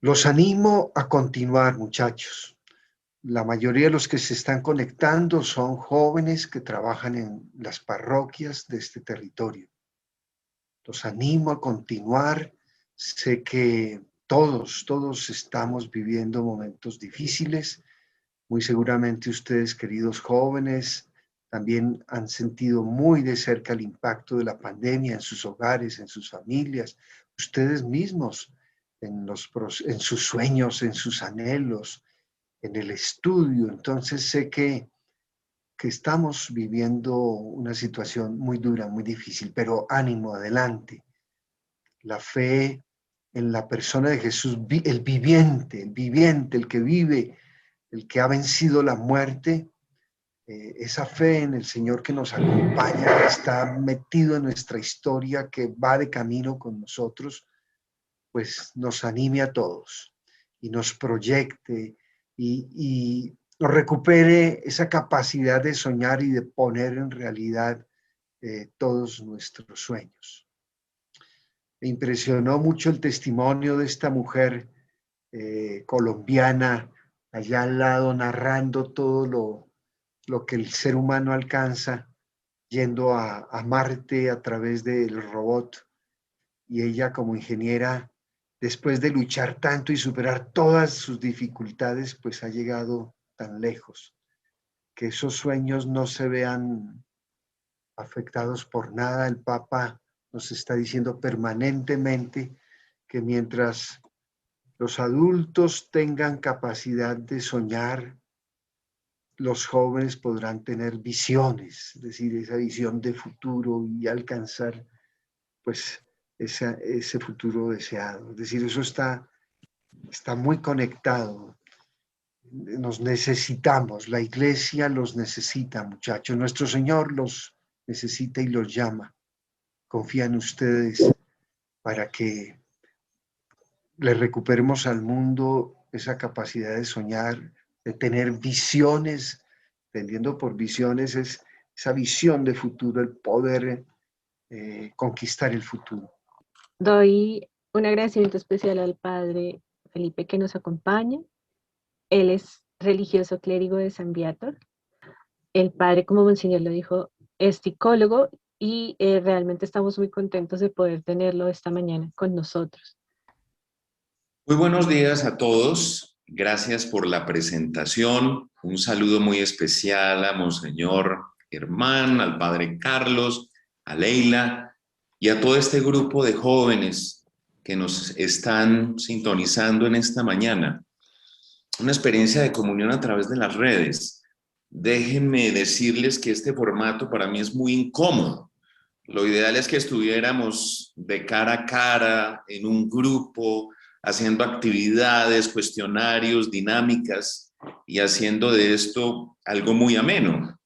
Los animo a continuar, muchachos. La mayoría de los que se están conectando son jóvenes que trabajan en las parroquias de este territorio. Los animo a continuar. Sé que todos estamos viviendo momentos difíciles. Muy seguramente ustedes, queridos jóvenes, también han sentido muy de cerca el impacto de la pandemia en sus hogares, en sus familias, ustedes mismos, en sus sueños, en sus anhelos, en el estudio. Entonces sé que estamos viviendo una situación muy dura, muy difícil, pero ánimo, adelante. La fe en la persona de Jesús, el viviente, el que vive, el que ha vencido la muerte, esa fe en el Señor que nos acompaña, que está metido en nuestra historia, que va de camino con nosotros, pues nos anime a todos y nos proyecte y nos recupere esa capacidad de soñar y de poner en realidad todos nuestros sueños. Me impresionó mucho el testimonio de esta mujer colombiana allá al lado, narrando todo lo que el ser humano alcanza yendo a Marte a través del robot. Y ella como ingeniera, después de luchar tanto y superar todas sus dificultades, pues ha llegado tan lejos. Que esos sueños no se vean afectados por nada. El Papa nos está diciendo permanentemente que mientras los adultos tengan capacidad de soñar, los jóvenes podrán tener visiones, es decir, esa visión de futuro y alcanzar pues ese futuro deseado. Es decir, eso está muy conectado. Nos necesitamos, la iglesia los necesita, muchachos. Nuestro Señor los necesita y los llama. Confía en ustedes para que le recuperemos al mundo esa capacidad de soñar, de tener visiones. Entendiendo por visiones es esa visión de futuro, el poder conquistar el futuro. Doy un agradecimiento especial al padre Felipe que nos acompaña. Él es religioso clérigo de San Viator. El padre, como Monseñor lo dijo, es psicólogo y realmente estamos muy contentos de poder tenerlo esta mañana con nosotros. Muy buenos días a todos. Gracias por la presentación. Un saludo muy especial a Monseñor Germán, al padre Carlos, a Leila y a todo este grupo de jóvenes que nos están sintonizando en esta mañana. Una experiencia de comunión a través de las redes. Déjenme decirles que este formato para mí es muy incómodo. Lo ideal es que estuviéramos de cara a cara, en un grupo, haciendo actividades, cuestionarios, dinámicas y haciendo de esto algo muy ameno.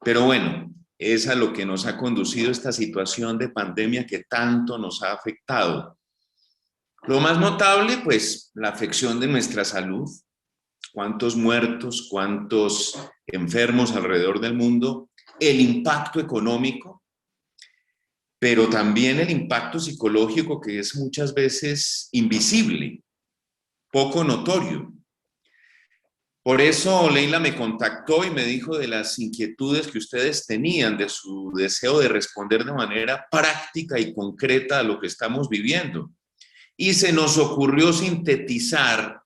Pero bueno, es a lo que nos ha conducido esta situación de pandemia que tanto nos ha afectado. Lo más notable, pues, la afección de nuestra salud. Cuántos muertos, cuántos enfermos alrededor del mundo, el impacto económico, pero también el impacto psicológico que es muchas veces invisible, poco notorio. Por eso Leila me contactó y me dijo de las inquietudes que ustedes tenían, de su deseo de responder de manera práctica y concreta a lo que estamos viviendo. Y se nos ocurrió sintetizar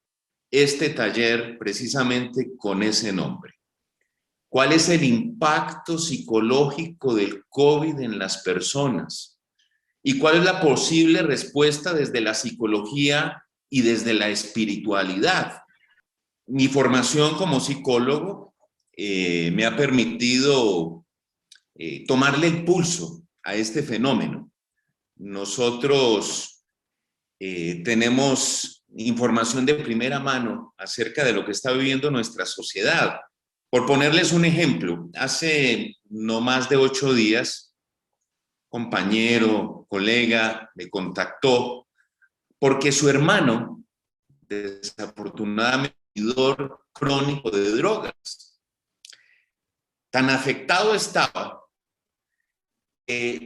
este taller precisamente con ese nombre. ¿Cuál es el impacto psicológico del COVID en las personas? ¿Y cuál es la posible respuesta desde la psicología y desde la espiritualidad? Mi formación como psicólogo me ha permitido tomarle el pulso a este fenómeno. Nosotros tenemos información de primera mano acerca de lo que está viviendo nuestra sociedad. Por ponerles un ejemplo, hace no más de 8 días, compañero, colega, me contactó porque su hermano, desafortunadamente, consumidor crónico de drogas, tan afectado estaba,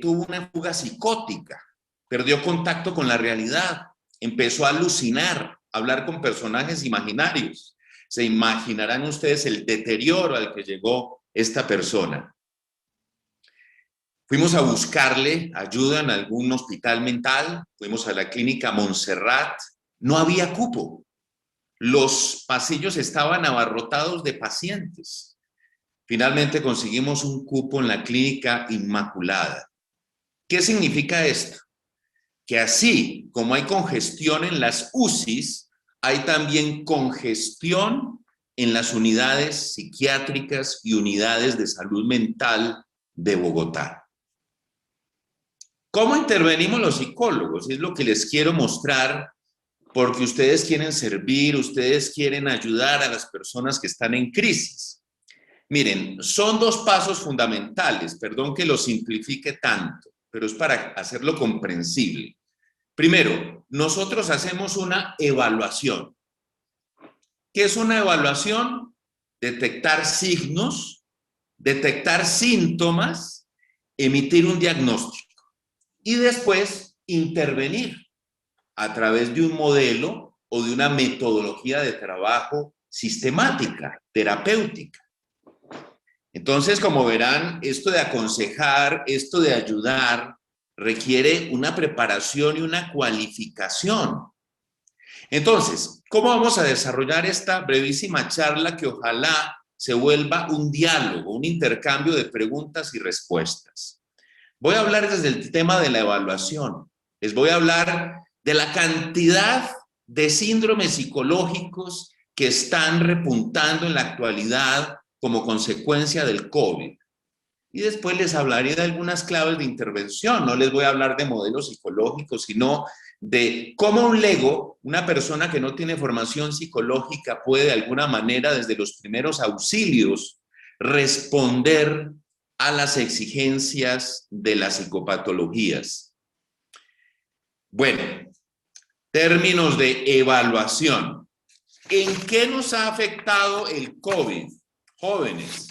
tuvo una fuga psicótica, perdió contacto con la realidad, empezó a alucinar, hablar con personajes imaginarios. Se imaginarán ustedes el deterioro al que llegó esta persona. Fuimos a buscarle ayuda en algún hospital mental, fuimos a la clínica Montserrat, no había cupo. Los pasillos estaban abarrotados de pacientes. Finalmente conseguimos un cupo en la clínica Inmaculada. ¿Qué significa esto? Que así como hay congestión en las UCIs, hay también congestión en las unidades psiquiátricas y unidades de salud mental de Bogotá. ¿Cómo intervenimos los psicólogos? Es lo que les quiero mostrar, porque ustedes quieren servir, ustedes quieren ayudar a las personas que están en crisis. Miren, son dos pasos fundamentales, perdón que lo simplifique tanto, pero es para hacerlo comprensible. Primero, nosotros hacemos una evaluación. ¿Qué es una evaluación? Detectar signos, detectar síntomas, emitir un diagnóstico y después intervenir a través de un modelo o de una metodología de trabajo sistemática, terapéutica. Entonces, como verán, esto de aconsejar, esto de ayudar, requiere una preparación y una cualificación. Entonces, ¿cómo vamos a desarrollar esta brevísima charla que ojalá se vuelva un diálogo, un intercambio de preguntas y respuestas? Voy a hablar desde el tema de la evaluación. Les voy a hablar de la cantidad de síndromes psicológicos que están repuntando en la actualidad como consecuencia del COVID. Y después les hablaré de algunas claves de intervención. No les voy a hablar de modelos psicológicos, sino de cómo un lego, una persona que no tiene formación psicológica, puede de alguna manera, desde los primeros auxilios, responder a las exigencias de las psicopatologías. Bueno, términos de evaluación. ¿En qué nos ha afectado el COVID? Jóvenes,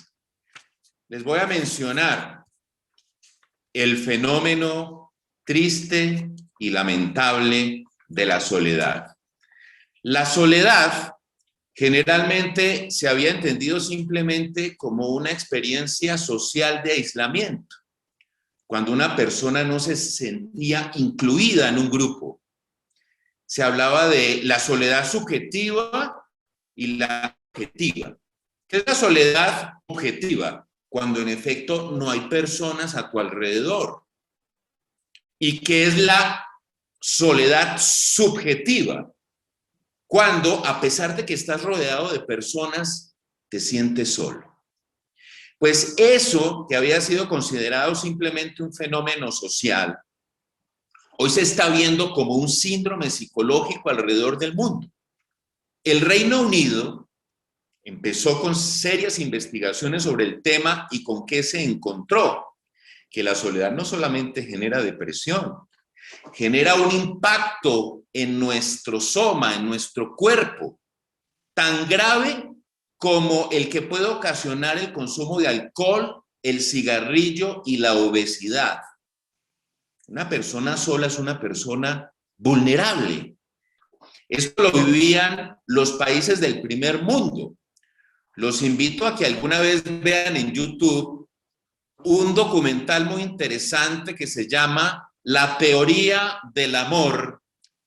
les voy a mencionar el fenómeno triste y lamentable de la soledad. La soledad generalmente se había entendido simplemente como una experiencia social de aislamiento, cuando una persona no se sentía incluida en un grupo. Se hablaba de la soledad subjetiva y la objetiva. ¿Qué es la soledad objetiva? Cuando en efecto no hay personas a tu alrededor. ¿Y qué es la soledad subjetiva? Cuando, a pesar de que estás rodeado de personas, te sientes solo. Pues eso, que había sido considerado simplemente un fenómeno social, hoy se está viendo como un síndrome psicológico alrededor del mundo. El Reino Unido empezó con serias investigaciones sobre el tema y con qué se encontró, que la soledad no solamente genera depresión, genera un impacto en nuestro soma, en nuestro cuerpo, tan grave como el que puede ocasionar el consumo de alcohol, el cigarrillo y la obesidad. Una persona sola es una persona vulnerable. Esto lo vivían los países del primer mundo. Los invito a que alguna vez vean en YouTube un documental muy interesante que se llama La teoría del amor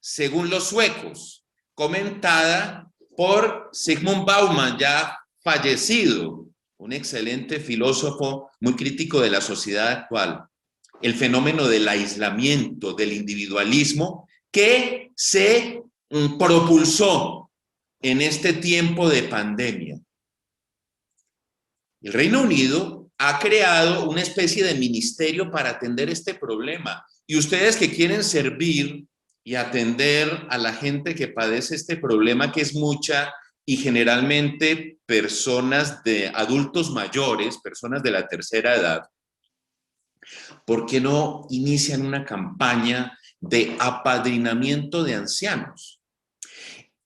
según los suecos, comentada por Zygmunt Bauman, ya fallecido, un excelente filósofo muy crítico de la sociedad actual. El fenómeno del aislamiento, del individualismo, que se propulsó en este tiempo de pandemia. El Reino Unido ha creado una especie de ministerio para atender este problema. Y ustedes que quieren servir y atender a la gente que padece este problema, que es mucha, y generalmente personas de adultos mayores, personas de la tercera edad, ¿por qué no inician una campaña de apadrinamiento de ancianos?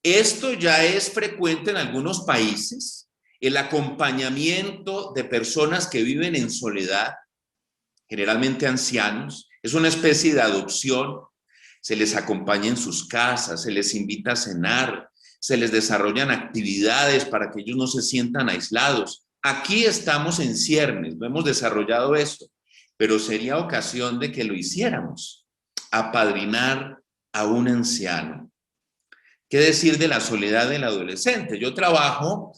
Esto ya es frecuente en algunos países, el acompañamiento de personas que viven en soledad, generalmente ancianos, es una especie de adopción. se les acompaña en sus casas, se les invita a cenar, se les desarrollan actividades para que ellos no se sientan aislados. Aquí estamos en ciernes, no hemos desarrollado eso, pero sería ocasión de que lo hiciéramos, apadrinar a un anciano. ¿Qué decir de la soledad del adolescente? Yo trabajo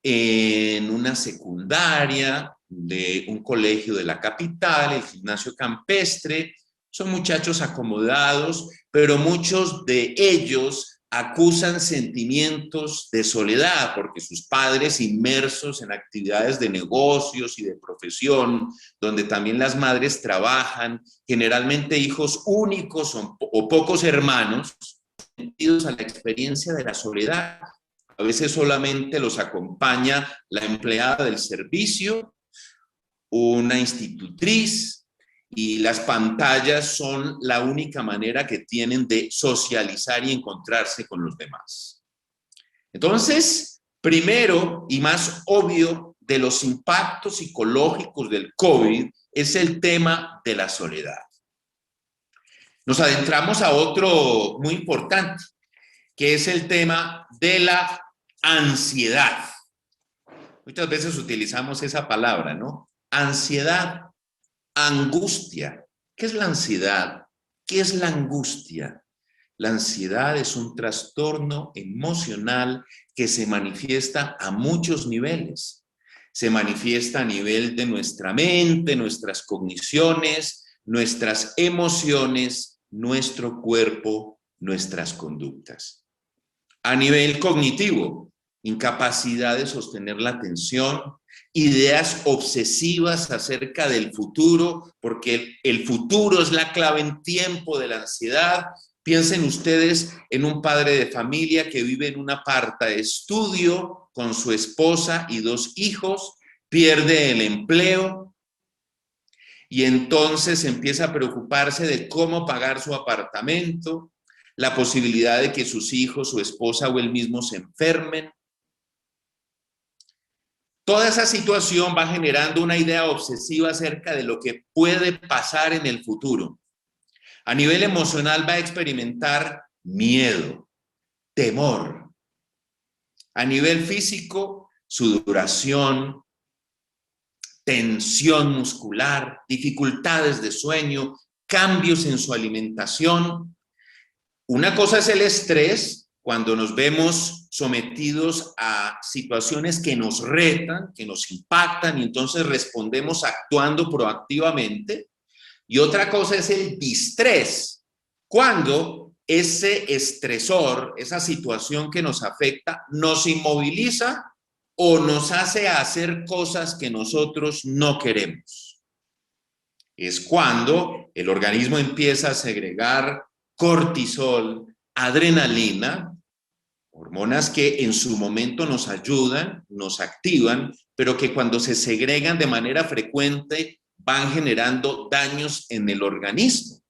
en una secundaria de un colegio de la capital, el Gimnasio Campestre. Son muchachos acomodados, pero muchos de ellos acusan sentimientos de soledad porque sus padres, inmersos en actividades de negocios y de profesión, donde también las madres trabajan, generalmente hijos únicos o pocos hermanos, sometidos a la experiencia de la soledad. A veces solamente los acompaña la empleada del servicio, una institutriz, y las pantallas son la única manera que tienen de socializar y encontrarse con los demás. Entonces, primero y más obvio de los impactos psicológicos del COVID es el tema de la soledad. Nos adentramos a otro muy importante, que es el tema de la ansiedad. Muchas veces utilizamos esa palabra, ¿no? Ansiedad. Angustia. ¿Qué es la ansiedad? ¿Qué es la angustia? La ansiedad es un trastorno emocional que se manifiesta a muchos niveles. Se manifiesta a nivel de nuestra mente, nuestras cogniciones, nuestras emociones, nuestro cuerpo, nuestras conductas. A nivel cognitivo, incapacidad de sostener la atención, ideas obsesivas acerca del futuro, porque el futuro es la clave en tiempo de la ansiedad. Piensen ustedes en un padre de familia que vive en una aparta de estudio con su esposa y 2 hijos, pierde el empleo y entonces empieza a preocuparse de cómo pagar su apartamento, la posibilidad de que sus hijos, su esposa o él mismo se enfermen. Toda esa situación va generando una idea obsesiva acerca de lo que puede pasar en el futuro. A nivel emocional va a experimentar miedo, temor. A nivel físico, sudoración, tensión muscular, dificultades de sueño, cambios en su alimentación. Una cosa es el estrés, cuando nos vemos sometidos a situaciones que nos retan, que nos impactan y entonces respondemos actuando proactivamente. Y otra cosa es el distrés, cuando ese estresor, esa situación que nos afecta, nos inmoviliza o nos hace hacer cosas que nosotros no queremos. Es cuando el organismo empieza a segregar cortisol, adrenalina, hormonas que en su momento nos ayudan, nos activan, pero que cuando se segregan de manera frecuente van generando daños en el organismo.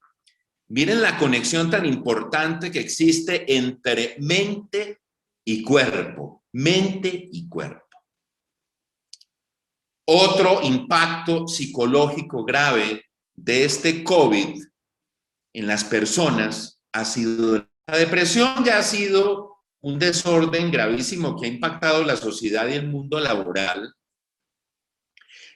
Miren la conexión tan importante que existe entre mente y cuerpo. Mente y cuerpo. Otro impacto psicológico grave de este COVID en las personas ha sido la depresión. Ya ha sido un desorden gravísimo que ha impactado la sociedad y el mundo laboral.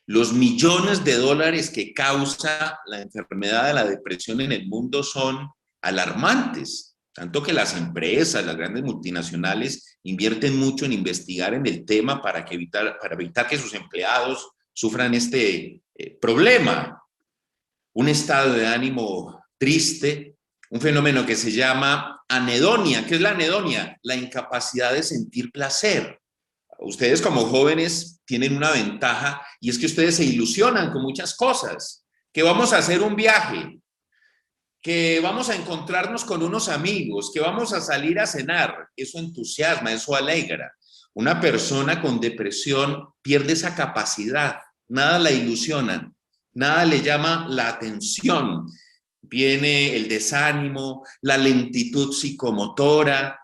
Los millones de dólares que causa la enfermedad de la depresión en el mundo son alarmantes, tanto que las empresas, las grandes multinacionales invierten mucho en investigar en el tema para evitar que sus empleados sufran este problema. Un estado de ánimo triste, un fenómeno que se llama anedonia. ¿Qué es la anedonia? La incapacidad de sentir placer. Ustedes como jóvenes tienen una ventaja y es que ustedes se ilusionan con muchas cosas, que vamos a hacer un viaje, que vamos a encontrarnos con unos amigos, que vamos a salir a cenar. Eso entusiasma, eso alegra. Una persona con depresión pierde esa capacidad, nada la ilusiona, nada le llama la atención. Viene el desánimo, la lentitud psicomotora,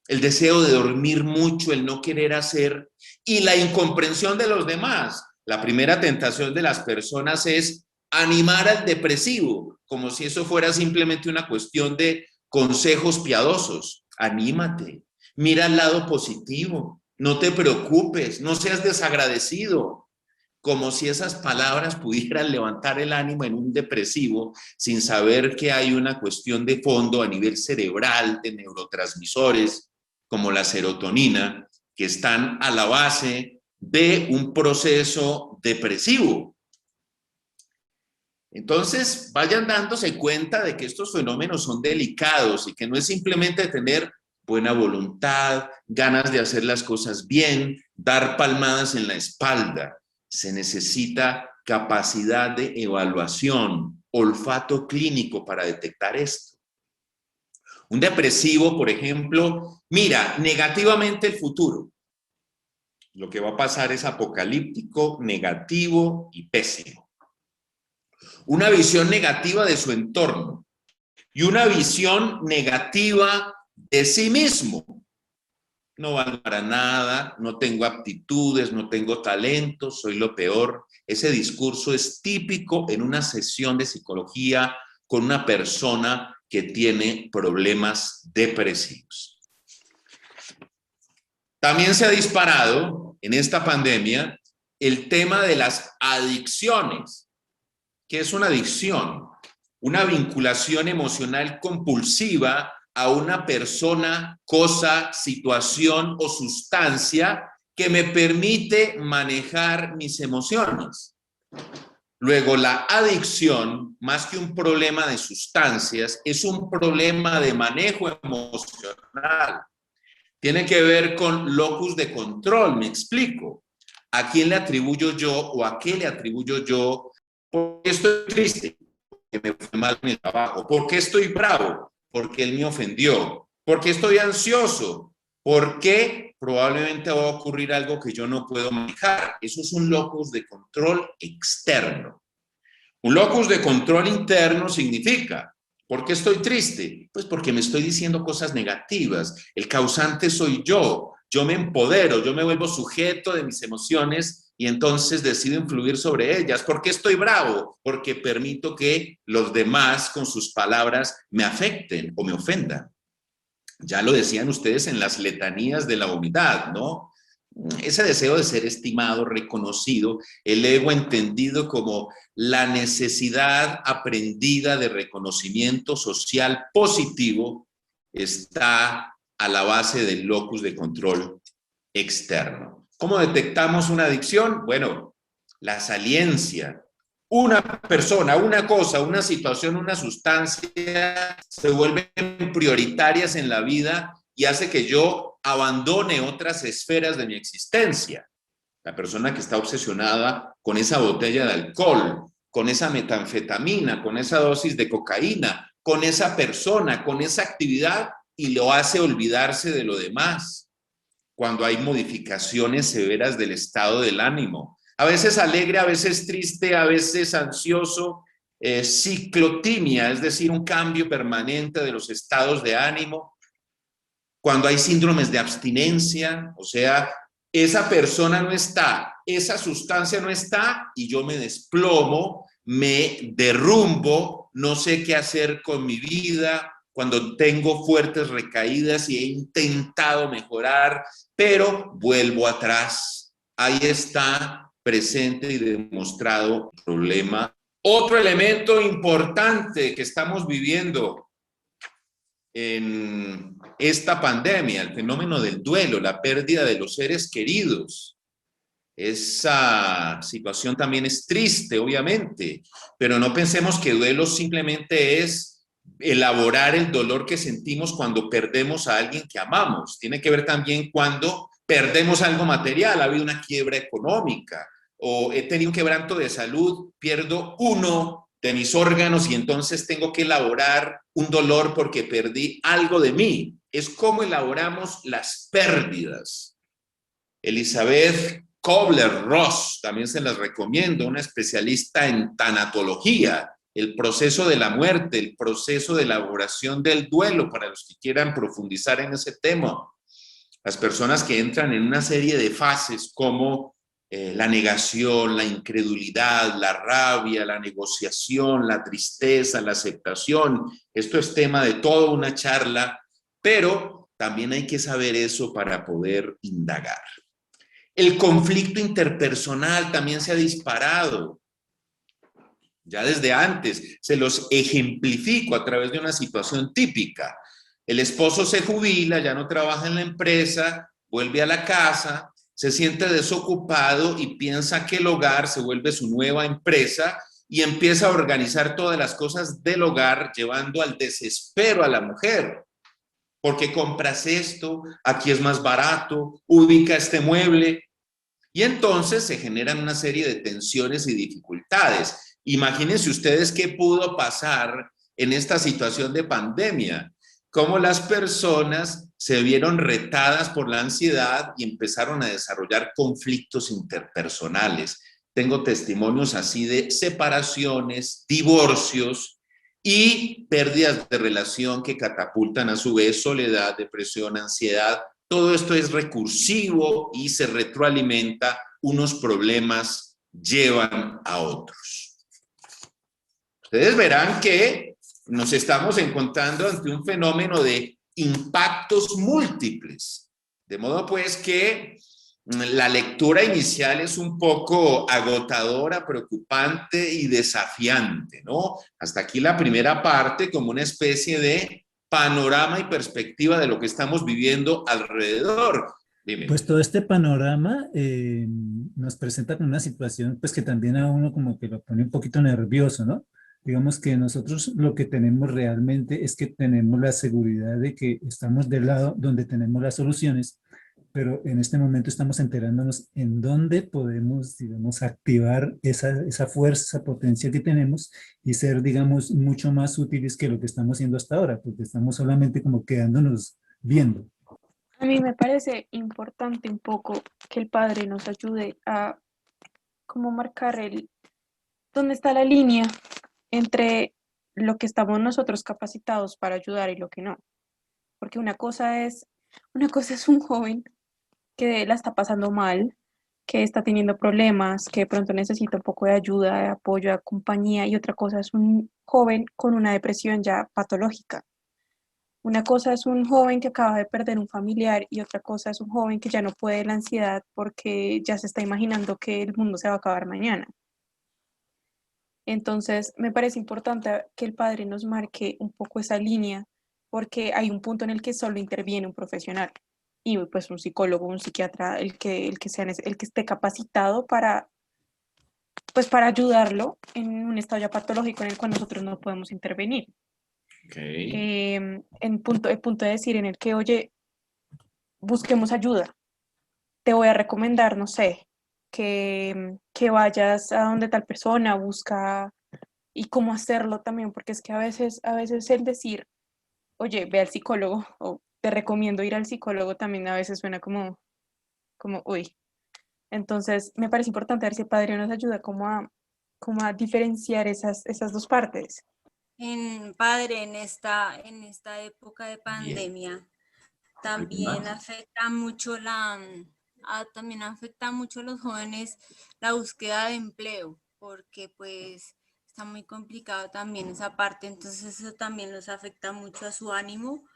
el deseo de dormir mucho, el no querer hacer y la incomprensión de los demás. La primera tentación de las personas es animar al depresivo, como si eso fuera simplemente una cuestión de consejos piadosos. Anímate, mira el lado positivo, no te preocupes, no seas desagradecido, como si esas palabras pudieran levantar el ánimo en un depresivo sin saber que hay una cuestión de fondo a nivel cerebral de neurotransmisores como la serotonina que están a la base de un proceso depresivo. Entonces, vayan dándose cuenta de que estos fenómenos son delicados y que no es simplemente tener buena voluntad, ganas de hacer las cosas bien, dar palmadas en la espalda. Se necesita capacidad de evaluación, olfato clínico para detectar esto. Un depresivo, por ejemplo, mira negativamente el futuro. Lo que va a pasar es apocalíptico, negativo y pésimo. Una visión negativa de su entorno y una visión negativa de sí mismo. No valgo para nada, no tengo aptitudes, no tengo talento, soy lo peor. Ese discurso es típico en una sesión de psicología con una persona que tiene problemas depresivos. También se ha disparado en esta pandemia el tema de las adicciones. ¿Qué es una adicción? Una vinculación emocional compulsiva a una persona, cosa, situación o sustancia que me permite manejar mis emociones. Luego, la adicción, más que un problema de sustancias, es un problema de manejo emocional. Tiene que ver con locus de control, me explico. ¿A quién le atribuyo yo o a qué le atribuyo yo? ¿Por qué estoy triste? Porque me fue mal en el trabajo. ¿Por qué estoy bravo? Porque él me ofendió. ¿Por qué estoy ansioso? Porque probablemente va a ocurrir algo que yo no puedo manejar. Eso es un locus de control externo. Un locus de control interno significa, ¿por qué estoy triste? Pues porque me estoy diciendo cosas negativas. El causante soy yo. Yo me empodero, yo me vuelvo sujeto de mis emociones y entonces decido influir sobre ellas. ¿Por qué estoy bravo? Porque permito que los demás con sus palabras me afecten o me ofendan. Ya lo decían ustedes en las letanías de la humildad, ¿no? Ese deseo de ser estimado, reconocido, el ego entendido como la necesidad aprendida de reconocimiento social positivo, está a la base del locus de control externo. ¿Cómo detectamos una adicción? Bueno, la saliencia. Una persona, una cosa, una situación, una sustancia se vuelven prioritarias en la vida y hace que yo abandone otras esferas de mi existencia. La persona que está obsesionada con esa botella de alcohol, con esa metanfetamina, con esa dosis de cocaína, con esa persona, con esa actividad y lo hace olvidarse de lo demás. Cuando hay modificaciones severas del estado del ánimo, a veces alegre, a veces triste, a veces ansioso, ciclotimia, es decir, un cambio permanente de los estados de ánimo. Cuando hay síndromes de abstinencia, o sea, esa persona no está, esa sustancia no está y yo me desplomo, me derrumbo, no sé qué hacer con mi vida, cuando tengo fuertes recaídas y he intentado mejorar, pero vuelvo atrás. Ahí está presente y demostrado el problema. Otro elemento importante que estamos viviendo en esta pandemia, el fenómeno del duelo, la pérdida de los seres queridos. Esa situación también es triste, obviamente, pero no pensemos que duelo simplemente es elaborar el dolor que sentimos cuando perdemos a alguien que amamos. Tiene que ver también cuando perdemos algo material, ha habido una quiebra económica o he tenido un quebranto de salud, pierdo uno de mis órganos y entonces tengo que elaborar un dolor porque perdí algo de mí. Es como elaboramos las pérdidas. Elizabeth Kubler-Ross, también se las recomiendo, una especialista en tanatología, el proceso de la muerte, el proceso de elaboración del duelo, para los que quieran profundizar en ese tema. Las personas que entran en una serie de fases como la negación, la incredulidad, la rabia, la negociación, la tristeza, la aceptación. Esto es tema de toda una charla, pero también hay que saber eso para poder indagar. El conflicto interpersonal también se ha disparado. Ya desde antes, se los ejemplifico a través de una situación típica. El esposo se jubila, ya no trabaja en la empresa, vuelve a la casa, se siente desocupado y piensa que el hogar se vuelve su nueva empresa y empieza a organizar todas las cosas del hogar, llevando al desespero a la mujer. Porque compras esto, aquí es más barato, ubica este mueble. Y entonces se generan una serie de tensiones y dificultades. Imagínense ustedes qué pudo pasar en esta situación de pandemia, cómo las personas se vieron retadas por la ansiedad y empezaron a desarrollar conflictos interpersonales. Tengo testimonios así de separaciones, divorcios y pérdidas de relación que catapultan a su vez soledad, depresión, ansiedad. Todo esto es recursivo y se retroalimenta, unos problemas llevan a otros. Ustedes verán que nos estamos encontrando ante un fenómeno de impactos múltiples, de modo pues que la lectura inicial es un poco agotadora, preocupante y desafiante, ¿no? Hasta aquí la primera parte como una especie de panorama y perspectiva de lo que estamos viviendo alrededor. Dime. Pues todo este panorama nos presenta con una situación pues que también a uno como que lo pone un poquito nervioso, ¿no? Digamos que nosotros lo que tenemos realmente es que tenemos la seguridad de que estamos del lado donde tenemos las soluciones, pero en este momento estamos enterándonos en dónde podemos, digamos, activar esa fuerza, esa potencia que tenemos y ser, digamos, mucho más útiles que lo que estamos haciendo hasta ahora, porque estamos solamente como quedándonos viendo. A mí me parece importante un poco que el padre nos ayude a cómo marcar dónde está la línea entre lo que estamos nosotros capacitados para ayudar y lo que no. Porque una cosa es un joven que la está pasando mal, que está teniendo problemas, que de pronto necesita un poco de ayuda, de apoyo, de compañía, y otra cosa es un joven con una depresión ya patológica. Una cosa es un joven que acaba de perder un familiar y otra cosa es un joven que ya no puede la ansiedad porque ya se está imaginando que el mundo se va a acabar mañana. Entonces, me parece importante que el padre nos marque un poco esa línea porque hay un punto en el que solo interviene un profesional y pues un psicólogo, un psiquiatra, el que esté capacitado para ayudarlo en un estado ya patológico en el cual nosotros no podemos intervenir. Okay. El punto de decir en el que, oye, busquemos ayuda. Te voy a recomendar, no sé, que vayas a donde tal persona, busca y cómo hacerlo también, porque es que a veces el decir, oye, ve al psicólogo o te recomiendo ir al psicólogo también a veces suena como uy. Entonces, me parece importante ver si el padre nos ayuda como a diferenciar esas dos partes. Padre, en esta época de pandemia, también afecta mucho también afecta mucho a los jóvenes la búsqueda de empleo, porque pues está muy complicado también esa parte, entonces eso también los afecta mucho a su ánimo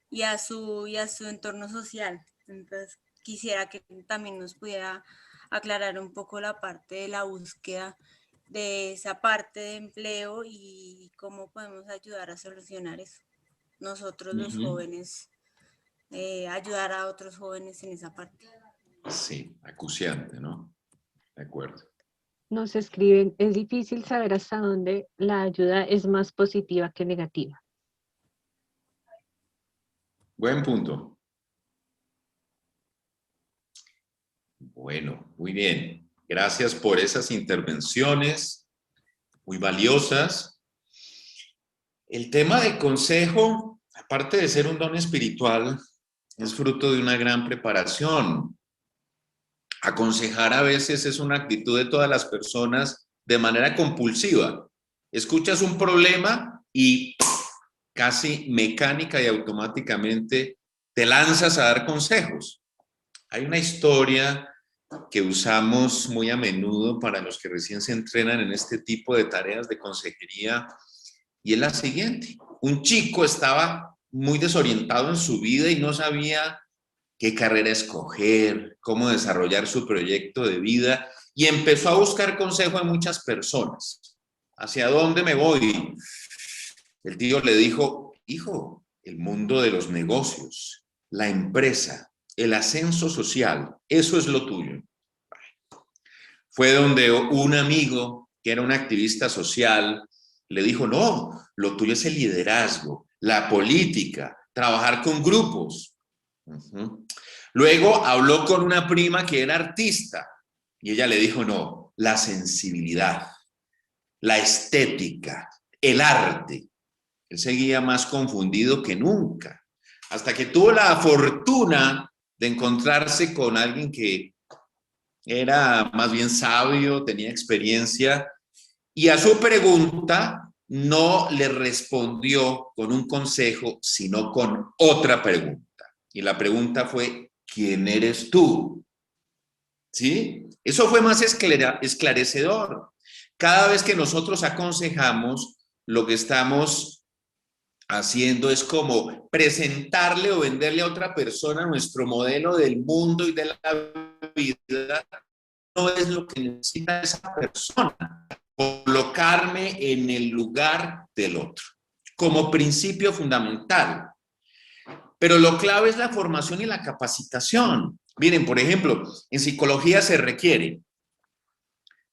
y a su entorno social. Entonces quisiera que también nos pudiera aclarar un poco la parte de la búsqueda de esa parte de empleo y cómo podemos ayudar a solucionar eso. Nosotros los jóvenes, ayudar a otros jóvenes en esa parte. Sí, acuciante, ¿no? De acuerdo. Nos escriben, es difícil saber hasta dónde la ayuda es más positiva que negativa. Buen punto. Bueno, muy bien. Gracias por esas intervenciones muy valiosas. El tema de consejo, aparte de ser un don espiritual, es fruto de una gran preparación. Aconsejar a veces es una actitud de todas las personas de manera compulsiva. Escuchas un problema y casi mecánica y automáticamente te lanzas a dar consejos. Hay una historia que usamos muy a menudo para los que recién se entrenan en este tipo de tareas de consejería, y es la siguiente. Un chico estaba muy desorientado en su vida y no sabía qué carrera escoger, cómo desarrollar su proyecto de vida, y empezó a buscar consejo en muchas personas. ¿Hacia dónde me voy? El tío le dijo, hijo, el mundo de los negocios, la empresa, el ascenso social, eso es lo tuyo. Fue donde un amigo, que era un activista social, le dijo, no, lo tuyo es el liderazgo, la política, trabajar con grupos. Luego habló con una prima que era artista y ella le dijo, no, la sensibilidad, la estética, el arte. Él seguía más confundido que nunca, hasta que tuvo la fortuna de encontrarse con alguien que era más bien sabio, tenía experiencia, y a su pregunta no le respondió con un consejo, sino con otra pregunta. Y la pregunta fue, ¿quién eres tú? ¿Sí? Eso fue más esclarecedor. Cada vez que nosotros aconsejamos, lo que estamos haciendo es como presentarle o venderle a otra persona nuestro modelo del mundo y de la vida. No es lo que necesita esa persona. Colocarme en el lugar del otro, como principio fundamental. Pero lo clave es la formación y la capacitación. Miren, por ejemplo, en psicología se requiere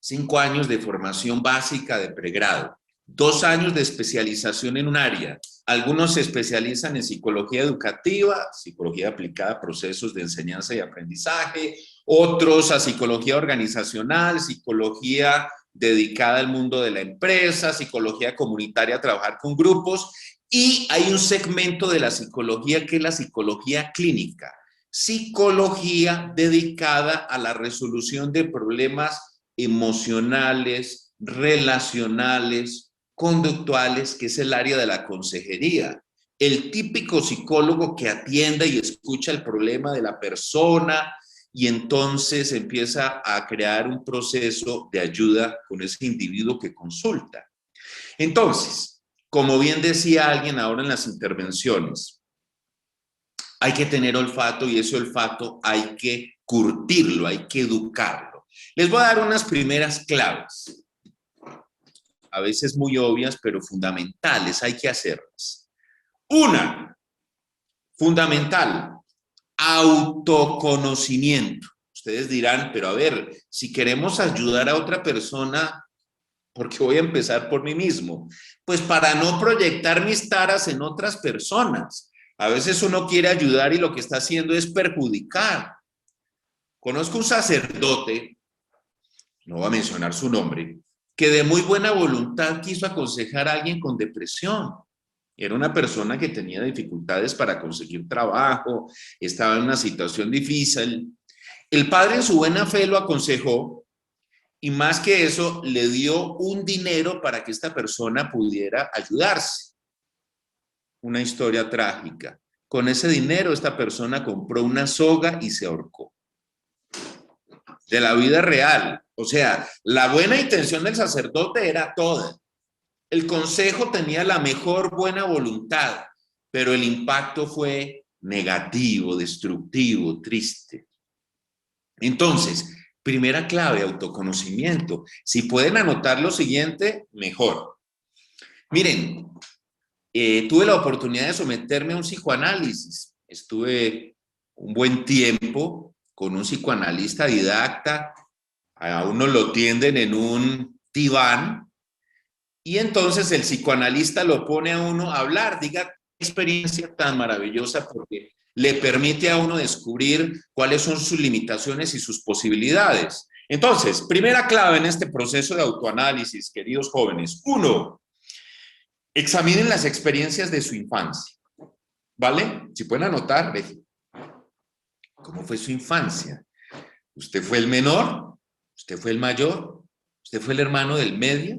5 años de formación básica de pregrado, 2 años de especialización en un área. Algunos se especializan en psicología educativa, psicología aplicada a procesos de enseñanza y aprendizaje, otros a psicología organizacional, psicología dedicada al mundo de la empresa, psicología comunitaria, a trabajar con grupos, y hay un segmento de la psicología que es la psicología clínica, psicología dedicada a la resolución de problemas emocionales, relacionales, conductuales, que es el área de la consejería. El típico psicólogo que atiende y escucha el problema de la persona y entonces empieza a crear un proceso de ayuda con ese individuo que consulta. Entonces, como bien decía alguien ahora en las intervenciones, hay que tener olfato y ese olfato hay que curtirlo, hay que educarlo. Les voy a dar unas primeras claves, a veces muy obvias, pero fundamentales, hay que hacerlas. Una, fundamental, autoconocimiento. Ustedes dirán, pero a ver, si queremos ayudar a otra persona, ¿por qué voy a empezar por mí mismo? Pues para no proyectar mis taras en otras personas. A veces uno quiere ayudar y lo que está haciendo es perjudicar. Conozco un sacerdote, no voy a mencionar su nombre, que de muy buena voluntad quiso aconsejar a alguien con depresión. Era una persona que tenía dificultades para conseguir trabajo, estaba en una situación difícil. El padre en su buena fe lo aconsejó y más que eso le dio un dinero para que esta persona pudiera ayudarse. Una historia trágica. Con ese dinero esta persona compró una soga y se ahorcó. De la vida real. O sea, la buena intención del sacerdote era toda. El consejo tenía la mejor buena voluntad, pero el impacto fue negativo, destructivo, triste. Entonces, primera clave, autoconocimiento. Si pueden anotar lo siguiente, mejor. Miren, tuve la oportunidad de someterme a un psicoanálisis. Estuve un buen tiempo con un psicoanalista didacta. A uno lo tienden en un diván. Y entonces el psicoanalista lo pone a uno a hablar, diga qué experiencia tan maravillosa porque le permite a uno descubrir cuáles son sus limitaciones y sus posibilidades. Entonces, primera clave en este proceso de autoanálisis, queridos jóvenes. 1, examinen las experiencias de su infancia, ¿vale? Si pueden anotar, ¿cómo fue su infancia? ¿Usted fue el menor? ¿Usted fue el mayor? ¿Usted fue el hermano del medio?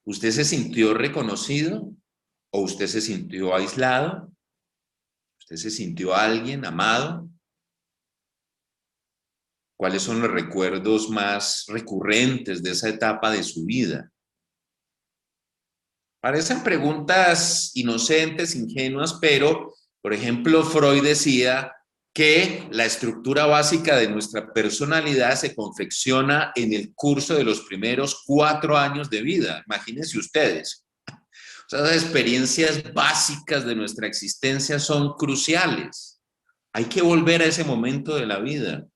¿Usted se sintió reconocido o usted se sintió aislado? ¿Usted se sintió alguien amado? ¿Cuáles son los recuerdos más recurrentes de esa etapa de su vida? Parecen preguntas inocentes, ingenuas, pero, por ejemplo, Freud decía que la estructura básica de nuestra personalidad se confecciona en el curso de los primeros 4 años de vida. Imagínense ustedes. O sea, las experiencias básicas de nuestra existencia son cruciales. Hay que volver a ese momento de la vida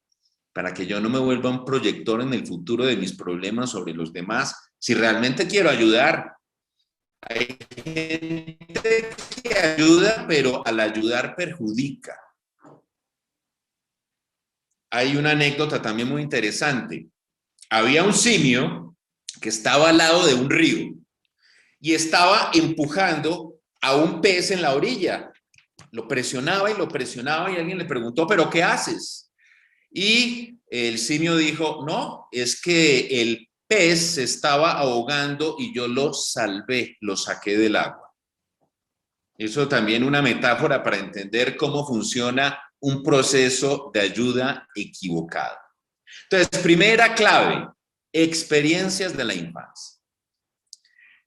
para que yo no me vuelva un proyector en el futuro de mis problemas sobre los demás. Si realmente quiero ayudar, hay gente que ayuda, pero al ayudar perjudica. Hay una anécdota también muy interesante. Había un simio que estaba al lado de un río y estaba empujando a un pez en la orilla. Lo presionaba y alguien le preguntó, ¿pero qué haces? Y el simio dijo, no, es que el pez se estaba ahogando y yo lo salvé, lo saqué del agua. Eso también una metáfora para entender cómo funciona un proceso de ayuda equivocado. Entonces, primera clave, experiencias de la infancia.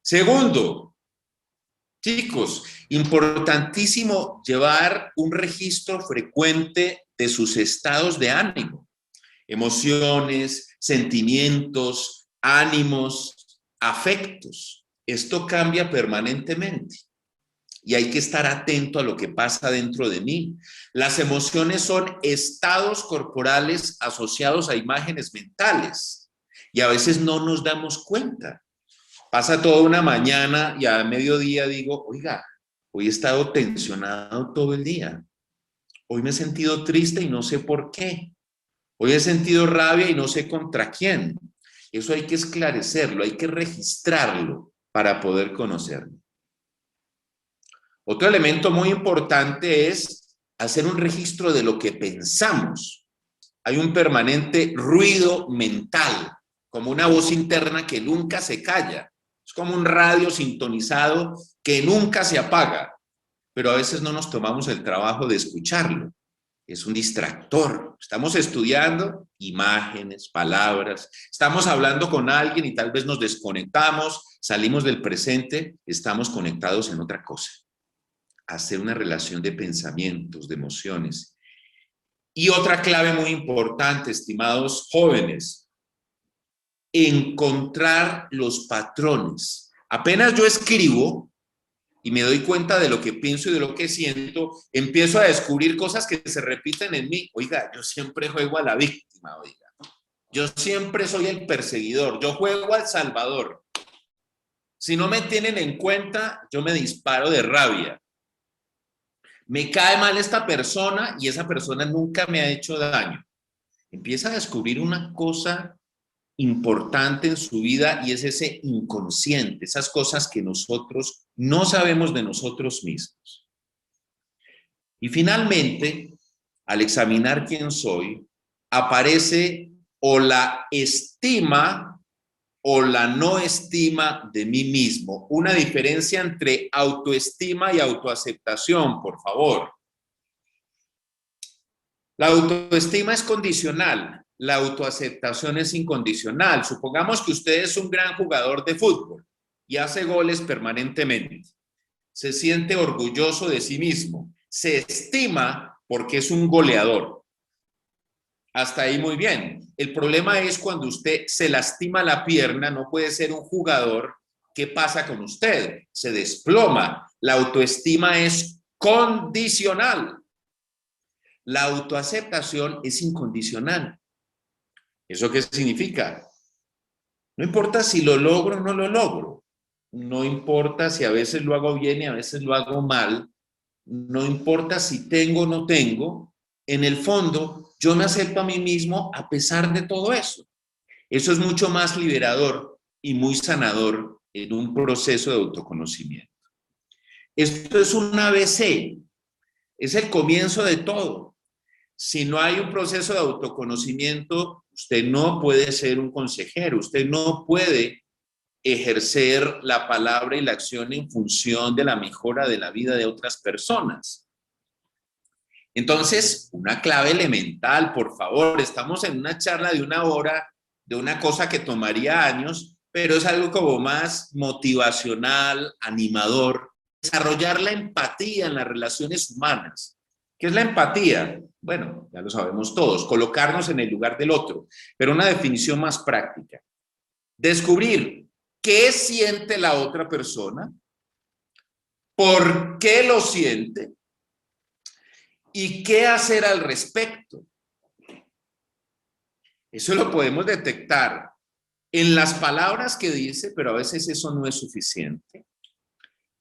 Segundo, chicos, importantísimo llevar un registro frecuente de sus estados de ánimo, emociones, sentimientos, ánimos, afectos. Esto cambia permanentemente y hay que estar atento a lo que pasa dentro de mí. Las emociones son estados corporales asociados a imágenes mentales y a veces no nos damos cuenta. Pasa toda una mañana y a mediodía digo, oiga, hoy he estado tensionado todo el día. Hoy me he sentido triste y no sé por qué. Hoy he sentido rabia y no sé contra quién. Eso hay que esclarecerlo, hay que registrarlo para poder conocerlo. Otro elemento muy importante es hacer un registro de lo que pensamos. Hay un permanente ruido mental, como una voz interna que nunca se calla. Es como un radio sintonizado que nunca se apaga, pero a veces no nos tomamos el trabajo de escucharlo. Es un distractor. Estamos estudiando imágenes, palabras, estamos hablando con alguien y tal vez nos desconectamos, salimos del presente, estamos conectados en otra cosa. Hacer una relación de pensamientos, de emociones. Y otra clave muy importante, estimados jóvenes, encontrar los patrones. Apenas yo escribo y me doy cuenta de lo que pienso y de lo que siento, empiezo a descubrir cosas que se repiten en mí. Oiga, yo siempre juego a la víctima, oiga. Yo siempre soy el perseguidor, yo juego al salvador. Si no me tienen en cuenta, yo me disparo de rabia. Me cae mal esta persona y esa persona nunca me ha hecho daño. Empieza a descubrir una cosa importante en su vida y es ese inconsciente, esas cosas que nosotros no sabemos de nosotros mismos. Y finalmente, al examinar quién soy, aparece o la estima o la no estima de mí mismo. Una diferencia entre autoestima y autoaceptación, por favor. La autoestima es condicional, la autoaceptación es incondicional. Supongamos que usted es un gran jugador de fútbol y hace goles permanentemente. Se siente orgulloso de sí mismo, se estima porque es un goleador. Hasta ahí muy bien. El problema es cuando usted se lastima la pierna, no puede ser un jugador. ¿Qué pasa con usted? Se desploma. La autoestima es condicional. La autoaceptación es incondicional. ¿Eso qué significa? No importa si lo logro o no lo logro. No importa si a veces lo hago bien y a veces lo hago mal. No importa si tengo o no tengo. En el fondo, yo me acepto a mí mismo a pesar de todo eso. Eso es mucho más liberador y muy sanador en un proceso de autoconocimiento. Esto es un ABC. Es el comienzo de todo. Si no hay un proceso de autoconocimiento, usted no puede ser un consejero, usted no puede ejercer la palabra y la acción en función de la mejora de la vida de otras personas. Entonces, una clave elemental, por favor, estamos en una charla de 1 hora, de una cosa que tomaría años, pero es algo como más motivacional, animador. Desarrollar la empatía en las relaciones humanas. ¿Qué es la empatía? Bueno, ya lo sabemos todos, colocarnos en el lugar del otro, pero una definición más práctica. Descubrir qué siente la otra persona, por qué lo siente y qué hacer al respecto. Eso lo podemos detectar en las palabras que dice, pero a veces eso no es suficiente.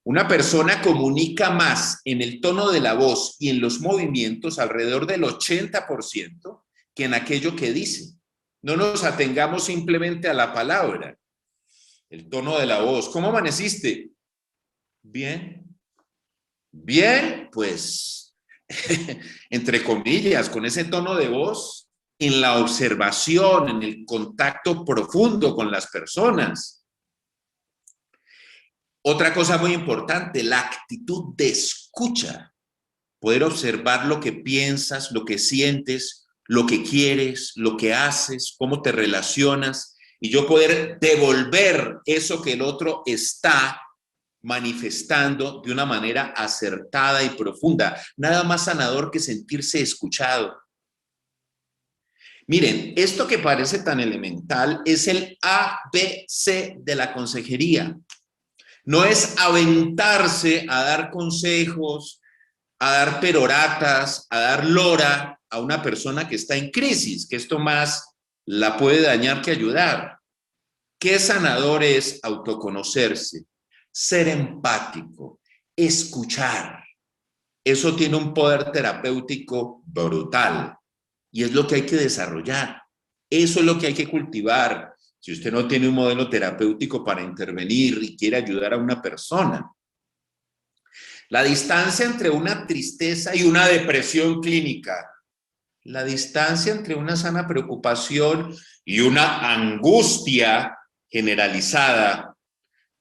Una persona comunica más en el tono de la voz y en los movimientos alrededor del 80% que en aquello que dice. No nos atengamos simplemente a la palabra, el tono de la voz. ¿Cómo amaneciste? Bien. Bien, pues, entre comillas, con ese tono de voz, en la observación, en el contacto profundo con las personas. Otra cosa muy importante, la actitud de escucha. Poder observar lo que piensas, lo que sientes, lo que quieres, lo que haces, cómo te relacionas, y yo poder devolver eso que el otro está manifestando de una manera acertada y profunda. Nada más sanador que sentirse escuchado. Miren, esto que parece tan elemental es el ABC de la consejería. No es aventarse a dar consejos, a dar peroratas, a dar lora a una persona que está en crisis, que esto más la puede dañar que ayudar. ¿Qué sanador es autoconocerse? Ser empático, escuchar. Eso tiene un poder terapéutico brutal y es lo que hay que desarrollar. Eso es lo que hay que cultivar. Si usted no tiene un modelo terapéutico para intervenir y quiere ayudar a una persona. La distancia entre una tristeza y una depresión clínica. La distancia entre una sana preocupación y una angustia generalizada.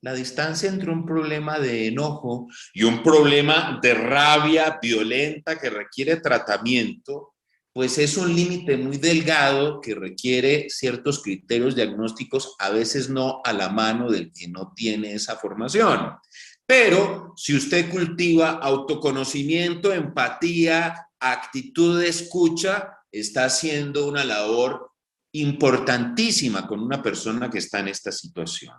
La distancia entre un problema de enojo y un problema de rabia violenta que requiere tratamiento, pues es un límite muy delgado que requiere ciertos criterios diagnósticos, a veces no a la mano del que no tiene esa formación. Pero si usted cultiva autoconocimiento, empatía, actitud de escucha, está haciendo una labor importantísima con una persona que está en esta situación.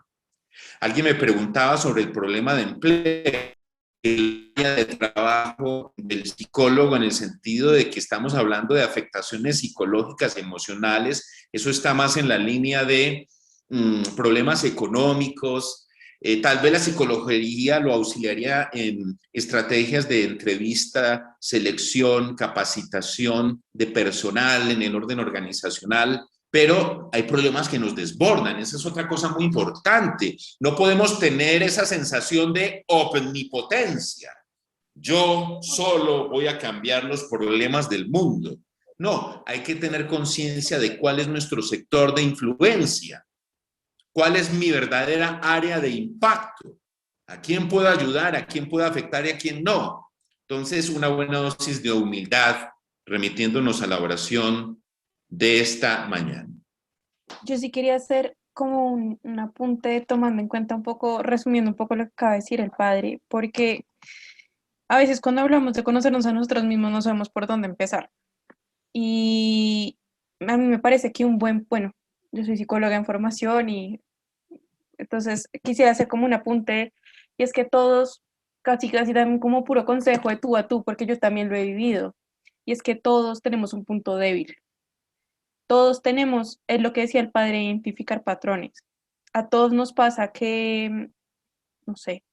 Alguien me preguntaba sobre el problema de empleo, el área de trabajo del psicólogo, en el sentido de que estamos hablando de afectaciones psicológicas y emocionales. Eso está más en la línea de problemas económicos. Tal vez la psicología lo auxiliaría en estrategias de entrevista, selección, capacitación de personal en el orden organizacional. Pero hay problemas que nos desbordan, esa es otra cosa muy importante. No podemos tener esa sensación de omnipotencia. Yo solo voy a cambiar los problemas del mundo. No, hay que tener conciencia de cuál es nuestro sector de influencia, cuál es mi verdadera área de impacto, a quién puedo ayudar, a quién puedo afectar y a quién no. Entonces, una buena dosis de humildad, remitiéndonos a la oración de esta mañana. Yo sí quería hacer como un apunte tomando en cuenta un poco, resumiendo un poco lo que acaba de decir el padre, porque a veces cuando hablamos de conocernos a nosotros mismos no sabemos por dónde empezar. Y a mí me parece que bueno, yo soy psicóloga en formación y entonces quisiera hacer como un apunte, y es que todos, casi dan como puro consejo de tú a tú, porque yo también lo he vivido, y es que todos tenemos un punto débil. Todos tenemos, es lo que decía el padre, identificar patrones. A todos nos pasa que, no sé,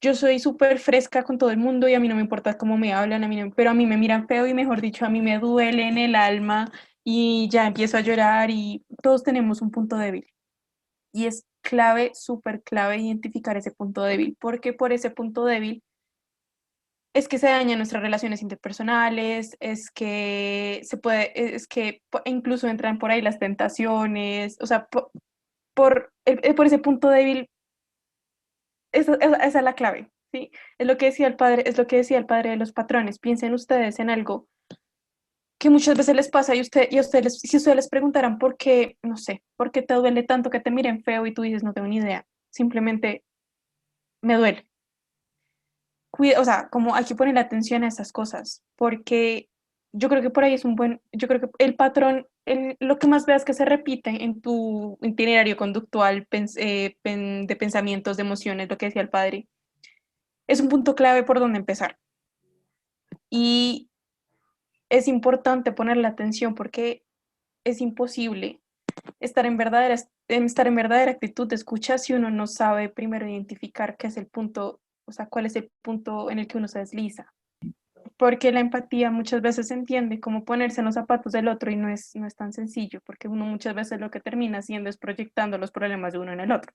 yo soy súper fresca con todo el mundo y a mí no me importa cómo me hablan, pero a mí me miran feo y mejor dicho, a mí me duele en el alma y ya empiezo a llorar, y todos tenemos un punto débil. Y es clave, súper clave identificar ese punto débil, porque por ese punto débil es que se dañan nuestras relaciones interpersonales, es que incluso entran por ahí las tentaciones, o sea, por ese punto débil, esa es la clave. Sí, es lo que decía el padre, es lo que decía el padre de los patrones. Piensen ustedes en algo que muchas veces les pasa y a ustedes, si ustedes les preguntaran por qué, no sé, por qué te duele tanto que te miren feo y tú dices, no tengo ni idea, simplemente me duele. O sea, como hay que poner atención a esas cosas, porque yo creo que por ahí es yo creo que el patrón, lo que más veas que se repite en tu itinerario conductual de pensamientos, de emociones, lo que decía el padre, es un punto clave por donde empezar. Y es importante ponerle atención porque es imposible estar en verdadera actitud de escucha si uno no sabe primero identificar qué es el punto, o sea, cuál es el punto en el que uno se desliza. Porque la empatía muchas veces se entiende como ponerse en los zapatos del otro y no es tan sencillo, porque uno muchas veces lo que termina haciendo es proyectando los problemas de uno en el otro.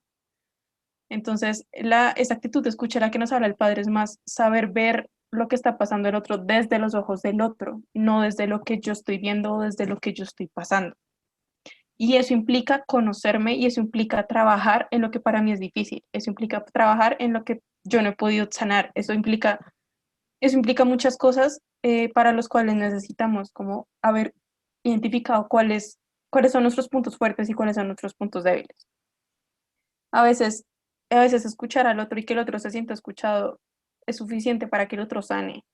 Entonces, esa actitud de escucha la que nos habla el padre es más saber ver lo que está pasando el otro desde los ojos del otro, no desde lo que yo estoy viendo o desde lo que yo estoy pasando. Y eso implica conocerme y eso implica trabajar en lo que para mí es difícil. Eso implica trabajar en lo que yo no he podido sanar. Eso implica muchas cosas para los cuales necesitamos como haber identificado cuáles son nuestros puntos fuertes y cuáles son nuestros puntos débiles. A veces, a veces escuchar al otro y que el otro se sienta escuchado es suficiente para que el otro sane,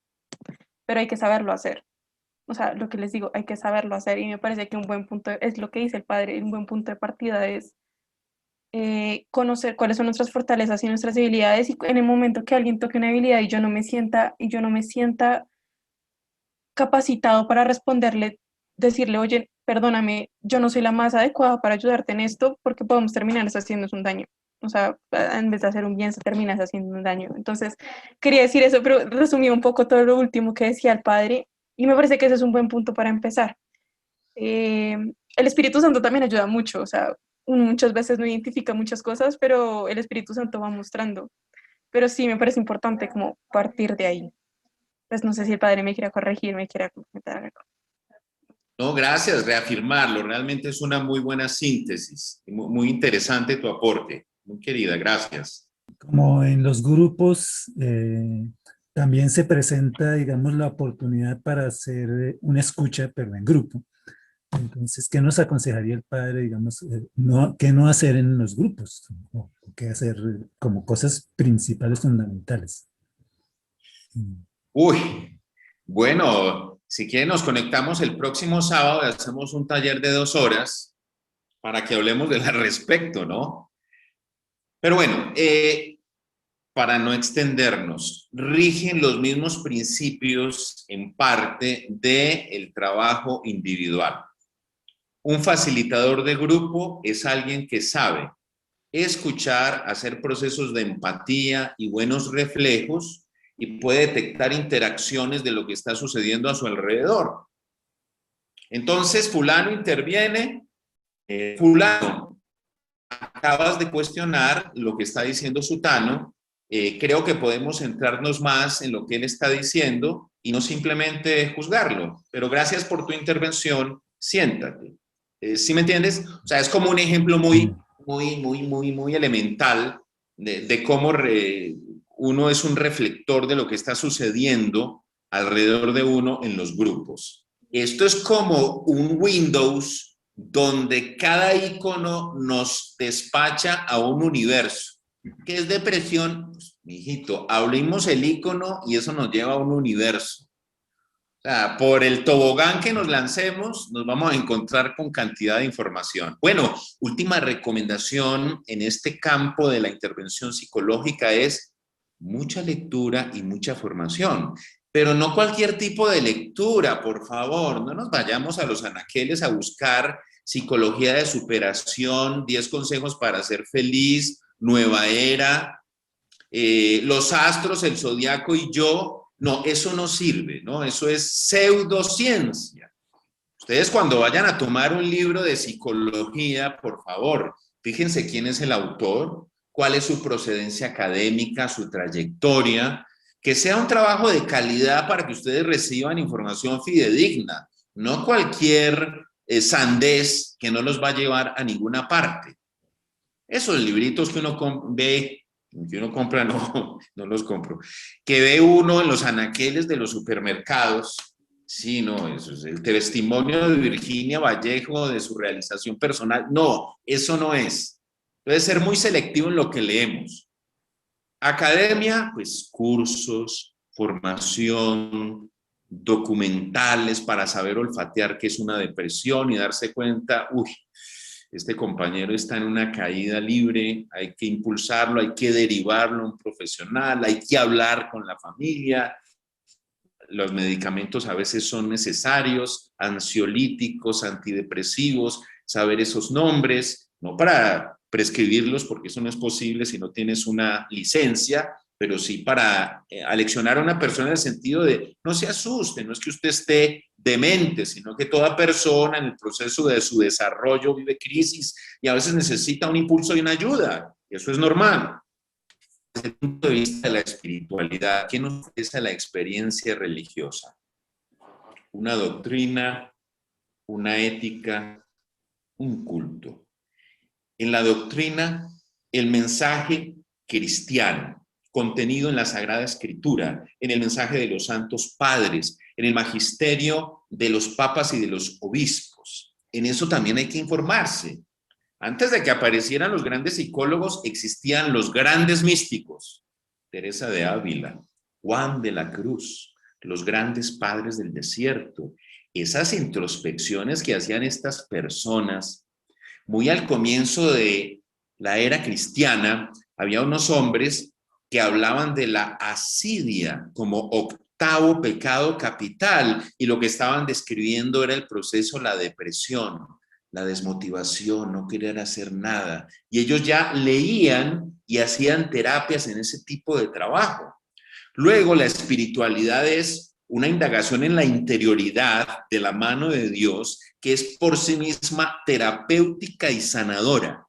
pero hay que saberlo hacer. O sea, lo que les digo, hay que saberlo hacer y me parece que un buen punto, es lo que dice el padre, un buen punto de partida es conocer cuáles son nuestras fortalezas y nuestras debilidades y en el momento que alguien toque una habilidad y yo no me sienta capacitado para responderle, decirle, oye, perdóname, yo no soy la más adecuada para ayudarte en esto porque podemos terminar haciéndonos un daño. O sea, en vez de hacer un bien, se termina haciendo un daño. Entonces, quería decir eso, pero resumí un poco todo lo último que decía el padre y me parece que ese es un buen punto para empezar. El Espíritu Santo también ayuda mucho, o sea, uno muchas veces no identifica muchas cosas, pero el Espíritu Santo va mostrando. Pero sí, me parece importante como partir de ahí. Pues no sé si el padre me quiera corregir, me quiera comentar algo. No, gracias, reafirmarlo. Realmente es una muy buena síntesis. Muy interesante tu aporte. Muy querida, gracias. Como en los grupos, también se presenta, digamos, la oportunidad para hacer una escucha, pero en grupo. Entonces, ¿qué nos aconsejaría el padre, digamos, qué no hacer en los grupos? ¿O qué hacer como cosas principales, fundamentales? Uy, bueno, si quieren nos conectamos el próximo sábado y hacemos un taller de 2 horas para que hablemos al respecto, ¿no? Pero bueno, para no extendernos, rigen los mismos principios en parte del trabajo individual. Un facilitador de grupo es alguien que sabe escuchar, hacer procesos de empatía y buenos reflejos y puede detectar interacciones de lo que está sucediendo a su alrededor. Entonces, fulano interviene, fulano, acabas de cuestionar lo que está diciendo sutano, creo que podemos centrarnos más en lo que él está diciendo y no simplemente juzgarlo, pero gracias por tu intervención, siéntate. ¿Sí me entiendes? O sea, es como un ejemplo muy elemental de cómo uno es un reflector de lo que está sucediendo alrededor de uno en los grupos. Esto es como un Windows donde cada icono nos despacha a un universo. ¿Qué es depresión? Pues, mijito, abrimos el icono y eso nos lleva a un universo. O sea, por el tobogán que nos lancemos, nos vamos a encontrar con cantidad de información. Bueno, última recomendación en este campo de la intervención psicológica es mucha lectura y mucha formación. Pero no cualquier tipo de lectura, por favor. No nos vayamos a los anaqueles a buscar psicología de superación, 10 consejos para ser feliz, nueva era, los astros, el zodiaco y yo. No, eso no sirve, ¿no? Eso es pseudociencia. Ustedes cuando vayan a tomar un libro de psicología, por favor, fíjense quién es el autor, cuál es su procedencia académica, su trayectoria, que sea un trabajo de calidad para que ustedes reciban información fidedigna, no cualquier sandez que no los va a llevar a ninguna parte. Esos libritos que uno ve que uno compra, no, no los compro, que ve uno en los anaqueles de los supermercados. Sí, no, eso es el testimonio de Virginia Vallejo de su realización personal. No, eso no es. Debe ser muy selectivo en lo que leemos. Academia, pues cursos, formación, documentales para saber olfatear qué es una depresión y darse cuenta, uy, este compañero está en una caída libre, hay que impulsarlo, hay que derivarlo a un profesional, hay que hablar con la familia. Los medicamentos a veces son necesarios, ansiolíticos, antidepresivos, saber esos nombres, no para prescribirlos porque eso no es posible si no tienes una licencia, pero sí para aleccionar a una persona en el sentido de no se asuste, no es que usted esté demente, sino que toda persona en el proceso de su desarrollo vive crisis y a veces necesita un impulso y una ayuda, y eso es normal. Desde el punto de vista de la espiritualidad, ¿qué nos ofrece la experiencia religiosa? Una doctrina, una ética, un culto. En la doctrina, el mensaje cristiano, contenido en la Sagrada Escritura, en el mensaje de los santos padres, en el magisterio de los papas y de los obispos. En eso también hay que informarse. Antes de que aparecieran los grandes psicólogos, existían los grandes místicos. Teresa de Ávila, Juan de la Cruz, los grandes padres del desierto. Esas introspecciones que hacían estas personas, muy al comienzo de la era cristiana, había unos hombres que hablaban de la asidia como octavo pecado capital, y lo que estaban describiendo era el proceso, la depresión, la desmotivación, no querer hacer nada. Y ellos ya leían y hacían terapias en ese tipo de trabajo. Luego, la espiritualidad es una indagación en la interioridad de la mano de Dios, que es por sí misma terapéutica y sanadora.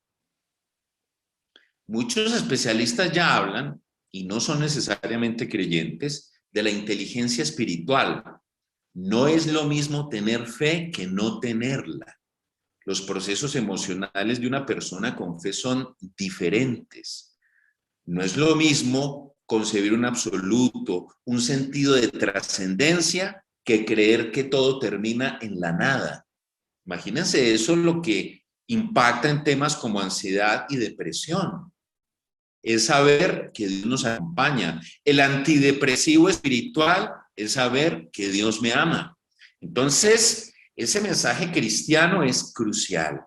Muchos especialistas ya hablan, y no son necesariamente creyentes, de la inteligencia espiritual. No es lo mismo tener fe que no tenerla. Los procesos emocionales de una persona con fe son diferentes. No es lo mismo concebir un absoluto, un sentido de trascendencia, que creer que todo termina en la nada. Imagínense eso, lo que impacta en temas como ansiedad y depresión. Es saber que Dios nos acompaña. El antidepresivo espiritual es saber que Dios me ama. Entonces, ese mensaje cristiano es crucial.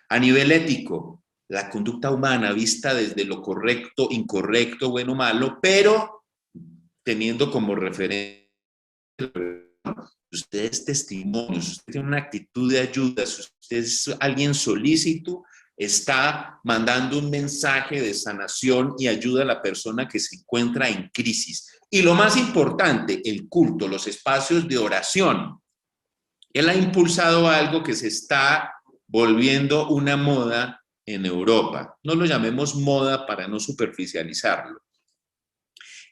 A nivel ético, la conducta humana vista desde lo correcto, incorrecto, bueno, malo, pero teniendo como referencia, si usted es testimonio, si usted tiene una actitud de ayuda, si usted es alguien solícito, está mandando un mensaje de sanación y ayuda a la persona que se encuentra en crisis. Y lo más importante, el culto, los espacios de oración. Él ha impulsado algo que se está volviendo una moda en Europa. No lo llamemos moda para no superficializarlo.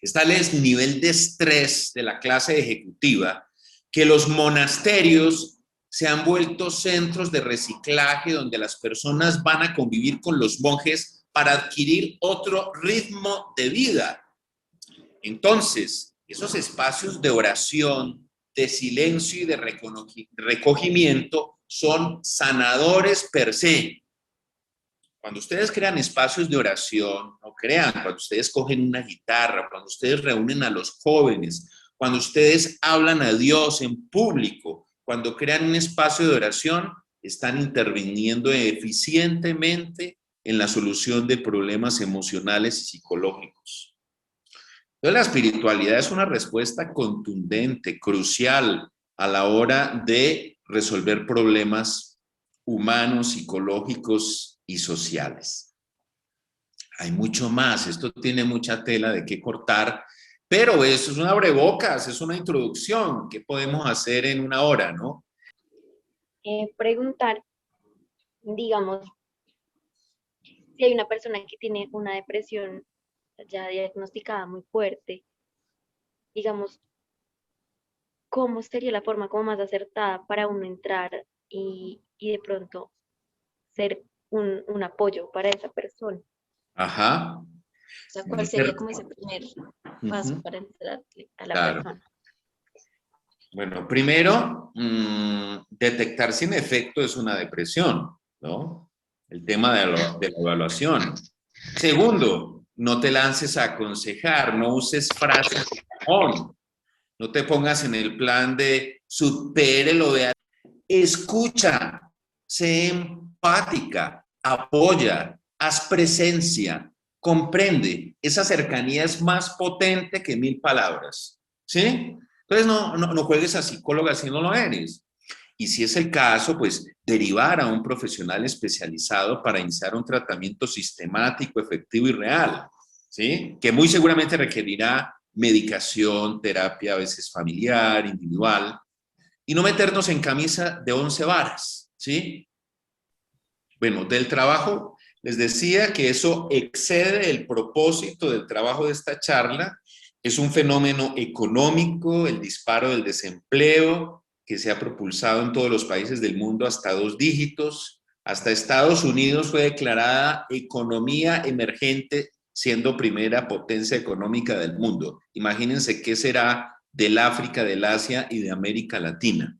Está el nivel de estrés de la clase ejecutiva, que los monasterios se han vuelto centros de reciclaje donde las personas van a convivir con los monjes para adquirir otro ritmo de vida. Entonces, esos espacios de oración, de silencio y de recogimiento son sanadores per se. Cuando ustedes crean espacios de oración, no crean, cuando ustedes cogen una guitarra, cuando ustedes reúnen a los jóvenes, cuando ustedes hablan a Dios en público, cuando crean un espacio de oración, están interviniendo eficientemente en la solución de problemas emocionales y psicológicos. Entonces, la espiritualidad es una respuesta contundente, crucial a la hora de resolver problemas humanos, psicológicos y sociales. Hay mucho más, esto tiene mucha tela de qué cortar, pero eso es un abrebocas, es una introducción. ¿Qué podemos hacer en una hora, no? Preguntar, digamos, si hay una persona que tiene una depresión ya diagnosticada muy fuerte, digamos, ¿cómo sería la forma como más acertada para uno entrar y de pronto ser un apoyo para esa persona? Ajá. O sea, ¿cuál sería como ese primer paso para entrar a la Claro. persona? Bueno, primero, detectar si en efecto es una depresión, ¿no? El tema de la evaluación. Segundo, no te lances a aconsejar, no uses frases de cajón, no te pongas en el plan de supérelo, de escucha, sé empática, apoya, haz presencia, comprende. Esa cercanía es más potente que 1000 palabras, ¿sí? Entonces no juegues a psicóloga si no lo eres. Y si es el caso, pues derivar a un profesional especializado para iniciar un tratamiento sistemático, efectivo y real, ¿sí? Que muy seguramente requerirá medicación, terapia a veces familiar, individual, y no meternos en camisa de 11 varas, ¿sí? Bueno, del trabajo, les decía que eso excede el propósito del trabajo de esta charla. Es un fenómeno económico, el disparo del desempleo, que se ha propulsado en todos los países del mundo hasta 2 dígitos. Hasta Estados Unidos fue declarada economía emergente, siendo primera potencia económica del mundo. Imagínense qué será del África, del Asia y de América Latina.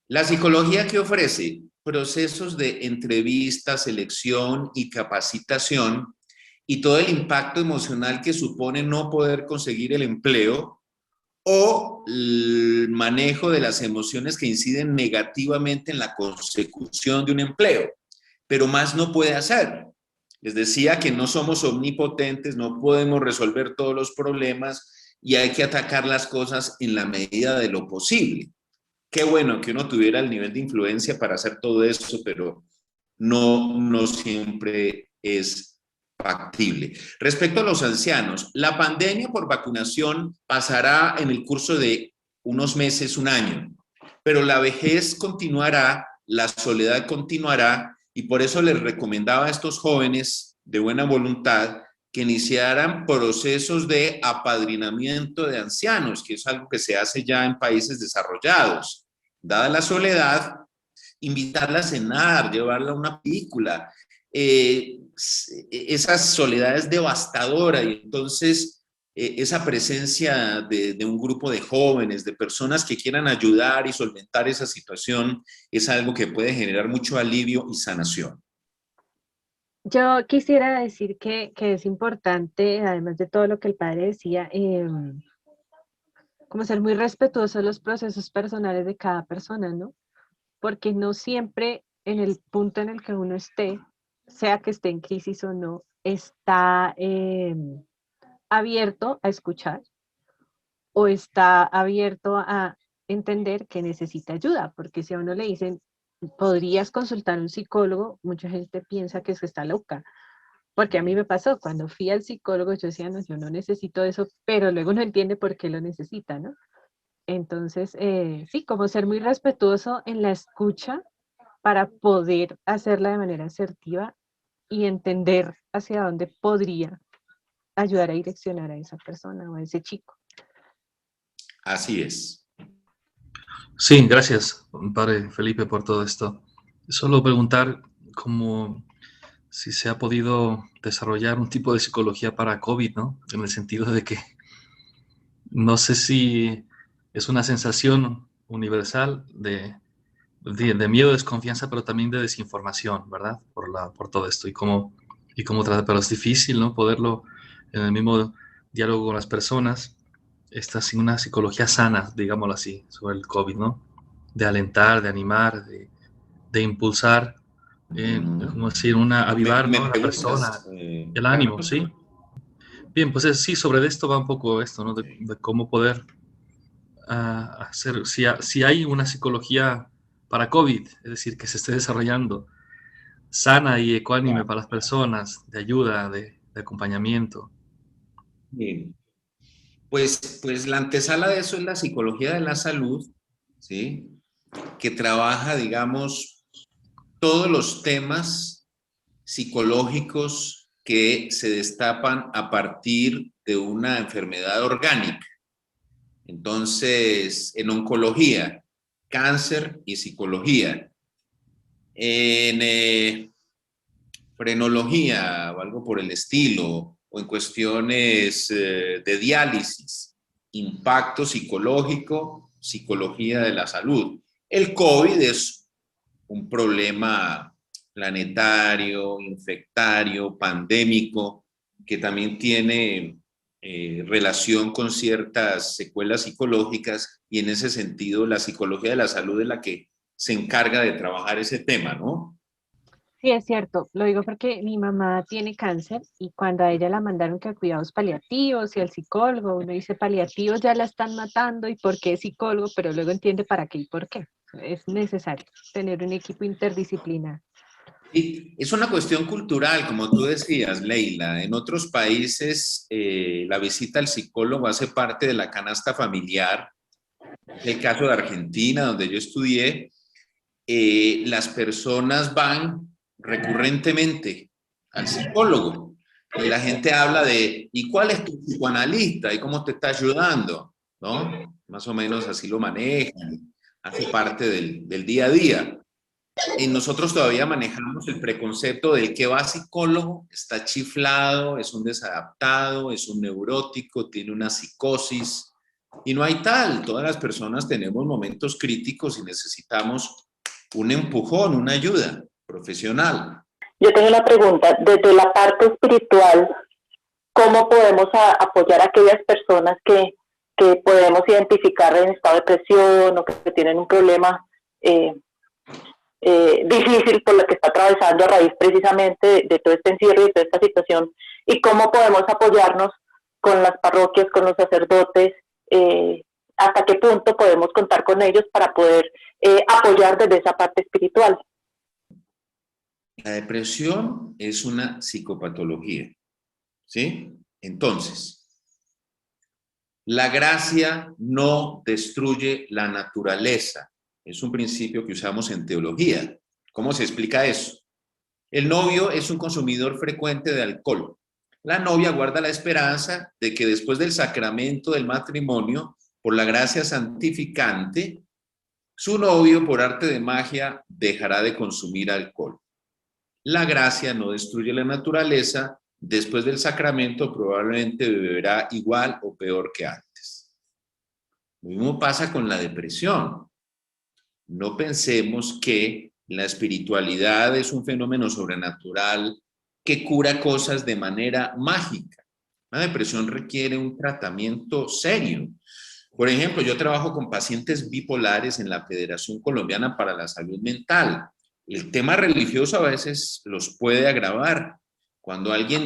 La psicología que ofrece procesos de entrevista, selección y capacitación y todo el impacto emocional que supone no poder conseguir el empleo o el manejo de las emociones que inciden negativamente en la consecución de un empleo, pero más no puede hacer. Les decía que no somos omnipotentes, no podemos resolver todos los problemas y hay que atacar las cosas en la medida de lo posible. Qué bueno que uno tuviera el nivel de influencia para hacer todo eso, pero no siempre es factible. Respecto a los ancianos, la pandemia por vacunación pasará en el curso de unos meses, un año, pero la vejez continuará, la soledad continuará, y por eso les recomendaba a estos jóvenes de buena voluntad que iniciaran procesos de apadrinamiento de ancianos, que es algo que se hace ya en países desarrollados. Dada la soledad, invitarla a cenar, llevarla a una película. Esa soledad es devastadora y entonces esa presencia de un grupo de jóvenes, de personas que quieran ayudar y solventar esa situación es algo que puede generar mucho alivio y sanación. Yo quisiera decir que es importante, además de todo lo que el padre decía, como ser muy respetuoso de los procesos personales de cada persona, ¿no? Porque no siempre en el punto en el que uno esté, sea que esté en crisis o no, está abierto a escuchar o está abierto a entender que necesita ayuda, porque si a uno le dicen, podrías consultar a un psicólogo, mucha gente piensa que está loca. Porque a mí me pasó, cuando fui al psicólogo, yo decía, no, yo no necesito eso, pero luego no entiende por qué lo necesita, ¿no? Entonces, sí, como ser muy respetuoso en la escucha para poder hacerla de manera asertiva y entender hacia dónde podría ayudar a direccionar a esa persona o a ese chico. Así es. Sí, gracias, padre Felipe, por todo esto. Solo preguntar cómo si se ha podido desarrollar un tipo de psicología para COVID, ¿no? En el sentido de que no sé si es una sensación universal de miedo, desconfianza, pero también de desinformación, ¿verdad? Por todo esto y cómo tratar, pero es difícil, ¿no? Poderlo en el mismo diálogo con las personas, esta sin una psicología sana, digámoslo así, sobre el COVID, ¿no? De alentar, de animar, de impulsar, como decir, avivar, ¿no? La persona, el ánimo, ¿sí? Bien, pues sí, sobre esto va un poco esto, ¿no? De cómo poder hacer, si hay una psicología para COVID, es decir, que se esté desarrollando, sana y ecuánime para las personas, de ayuda, de acompañamiento. Bien. Pues la antesala de eso es la psicología de la salud, ¿sí? Que trabaja, digamos, todos los temas psicológicos que se destapan a partir de una enfermedad orgánica. Entonces, en oncología, cáncer y psicología. En frenología o algo por el estilo, o en cuestiones de diálisis, impacto psicológico, psicología de la salud. El COVID es un problema planetario, infectario, pandémico, que también tiene relación con ciertas secuelas psicológicas, y en ese sentido la psicología de la salud es la que se encarga de trabajar ese tema, ¿no? Sí, es cierto, lo digo porque mi mamá tiene cáncer y cuando a ella la mandaron que a cuidados paliativos y al psicólogo, uno dice paliativos ya la están matando y por qué psicólogo, pero luego entiende para qué y por qué. Es necesario tener un equipo interdisciplinar. Y es una cuestión cultural, como tú decías, Leila. En otros países la visita al psicólogo hace parte de la canasta familiar. Es el caso de Argentina, donde yo estudié. Las personas van recurrentemente al psicólogo y la gente habla de ¿y cuál es tu psicoanalista y cómo te está ayudando? ¿No? Más o menos así lo manejan, hace parte del día a día. Y nosotros todavía manejamos el preconcepto del que va a psicólogo, está chiflado, es un desadaptado, es un neurótico, tiene una psicosis, y no hay tal. Todas las personas tenemos momentos críticos y necesitamos un empujón, una ayuda profesional. Yo tengo una pregunta, desde la parte espiritual, ¿cómo podemos apoyar a aquellas personas que podemos identificar en estado de depresión o que tienen un problema difícil por lo que está atravesando a raíz precisamente de todo este encierro y de toda esta situación? ¿Y cómo podemos apoyarnos con las parroquias, con los sacerdotes? ¿Hasta qué punto podemos contar con ellos para poder apoyar desde esa parte espiritual? La depresión es una psicopatología, ¿sí? Entonces, la gracia no destruye la naturaleza. Es un principio que usamos en teología. ¿Cómo se explica eso? El novio es un consumidor frecuente de alcohol. La novia guarda la esperanza de que después del sacramento del matrimonio, por la gracia santificante, su novio, por arte de magia, dejará de consumir alcohol. La gracia no destruye la naturaleza. Después del sacramento probablemente beberá igual o peor que antes. Lo mismo pasa con la depresión. No pensemos que la espiritualidad es un fenómeno sobrenatural que cura cosas de manera mágica. La depresión requiere un tratamiento serio. Por ejemplo, yo trabajo con pacientes bipolares en la Federación Colombiana para la Salud Mental. El tema religioso a veces los puede agravar. Cuando alguien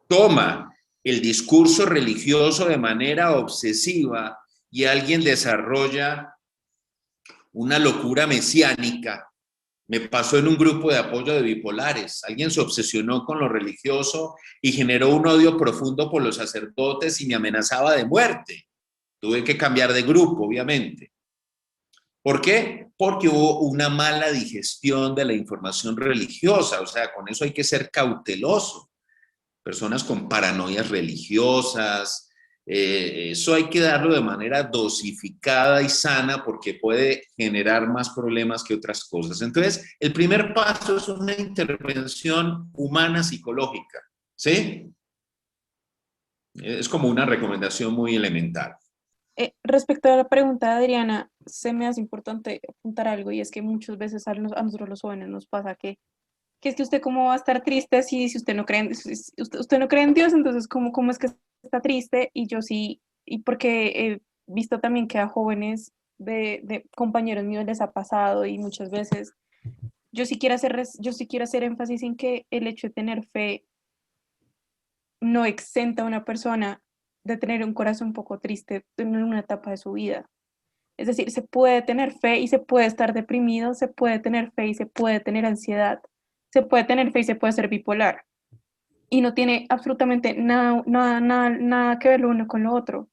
toma el discurso religioso de manera obsesiva y alguien desarrolla una locura mesiánica. Me pasó en un grupo de apoyo de bipolares. Alguien se obsesionó con lo religioso y generó un odio profundo por los sacerdotes y me amenazaba de muerte. Tuve que cambiar de grupo, obviamente. ¿Por qué? Porque hubo una mala digestión de la información religiosa. O sea, con eso hay que ser cauteloso. Personas con paranoias religiosas, eso hay que darlo de manera dosificada y sana porque puede generar más problemas que otras cosas. Entonces, el primer paso es una intervención humana psicológica, ¿sí? Es como una recomendación muy elemental. Respecto a la pregunta de Adriana, se me hace importante apuntar algo, y es que muchas veces a nosotros los jóvenes nos pasa que es que usted cómo va a estar triste si usted no cree usted no cree en Dios, entonces ¿cómo es que está triste? Y yo sí, y porque he visto también que a jóvenes de compañeros míos les ha pasado, y muchas veces yo sí quiero hacer énfasis en que el hecho de tener fe no exenta a una persona de tener un corazón un poco triste en una etapa de su vida. Es decir, se puede tener fe y se puede estar deprimido, se puede tener fe y se puede tener ansiedad, se puede tener fe y se puede ser bipolar. Y no tiene absolutamente nada que ver lo uno con lo otro.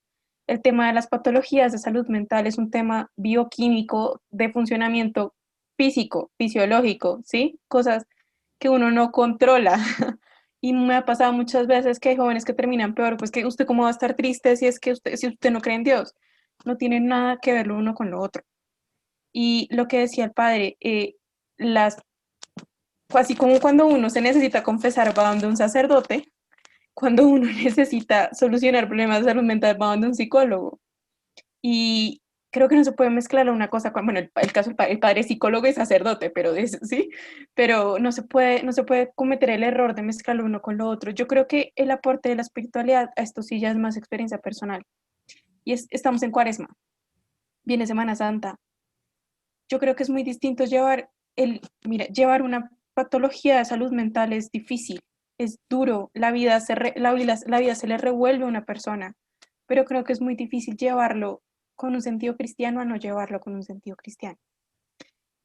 El tema de las patologías de salud mental es un tema bioquímico de funcionamiento físico, fisiológico, ¿sí? Cosas que uno no controla. Y me ha pasado muchas veces que hay jóvenes que terminan peor, pues que usted cómo va a estar triste si usted no cree en Dios. No tiene nada que ver lo uno con lo otro. Y lo que decía el padre, así como cuando uno se necesita confesar va donde un sacerdote, cuando uno necesita solucionar problemas de salud mental va donde un psicólogo. Y creo que no se puede mezclar una cosa con, bueno, el caso el padre psicólogo y sacerdote, pero sí, pero no se puede cometer el error de mezclar uno con lo otro. Yo creo que el aporte de la espiritualidad a esto sí ya es más experiencia personal. Y estamos en Cuaresma, viene Semana Santa. Yo creo que es muy distinto llevar una patología de salud mental es difícil, es duro, la vida se le revuelve a una persona, pero creo que es muy difícil llevarlo con un sentido cristiano a no llevarlo con un sentido cristiano.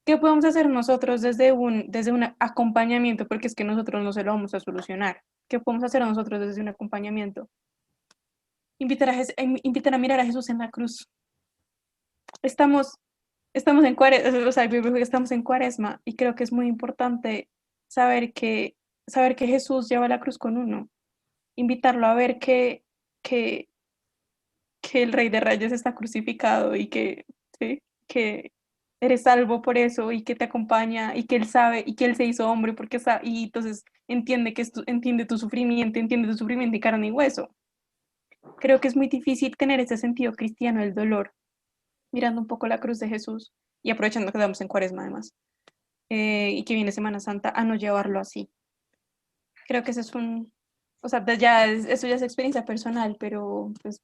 ¿Qué podemos hacer nosotros desde un acompañamiento? Porque es que nosotros no se lo vamos a solucionar. ¿Qué podemos hacer nosotros desde un acompañamiento? Invitar a mirar a Jesús en la cruz. Estamos en Cuaresma, o sea, estamos en Cuaresma y creo que es muy importante saber que Jesús lleva la cruz con uno. Invitarlo a ver que el Rey de Reyes está crucificado y ¿sí? Que eres salvo por eso y que te acompaña y que Él sabe y que Él se hizo hombre porque y entonces entiende tu sufrimiento en carne y hueso. Creo que es muy difícil tener ese sentido cristiano del dolor, mirando un poco la cruz de Jesús y aprovechando que estamos en Cuaresma además, y que viene Semana Santa, a no llevarlo así. Creo que eso es eso ya es experiencia personal, pero pues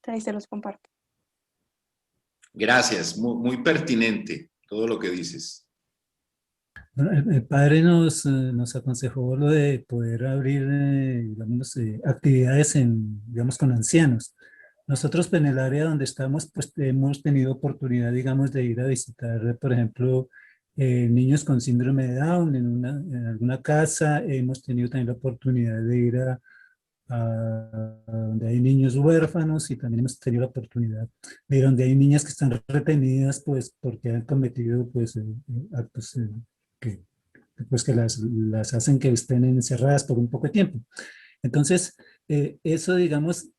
ahí se los comparto. Gracias, muy pertinente todo lo que dices. Bueno, el padre nos aconsejó lo de poder abrir, digamos, actividades digamos, con ancianos. Nosotros en el área donde estamos, pues hemos tenido oportunidad, digamos, de ir a visitar, por ejemplo, niños con síndrome de Down en alguna casa. Hemos tenido también la oportunidad de ir a donde hay niños huérfanos y también hemos tenido la oportunidad de ir donde hay niñas que están retenidas, pues, porque han cometido, pues, actos que las hacen que estén encerradas por un poco de tiempo. Entonces, eso, digamos,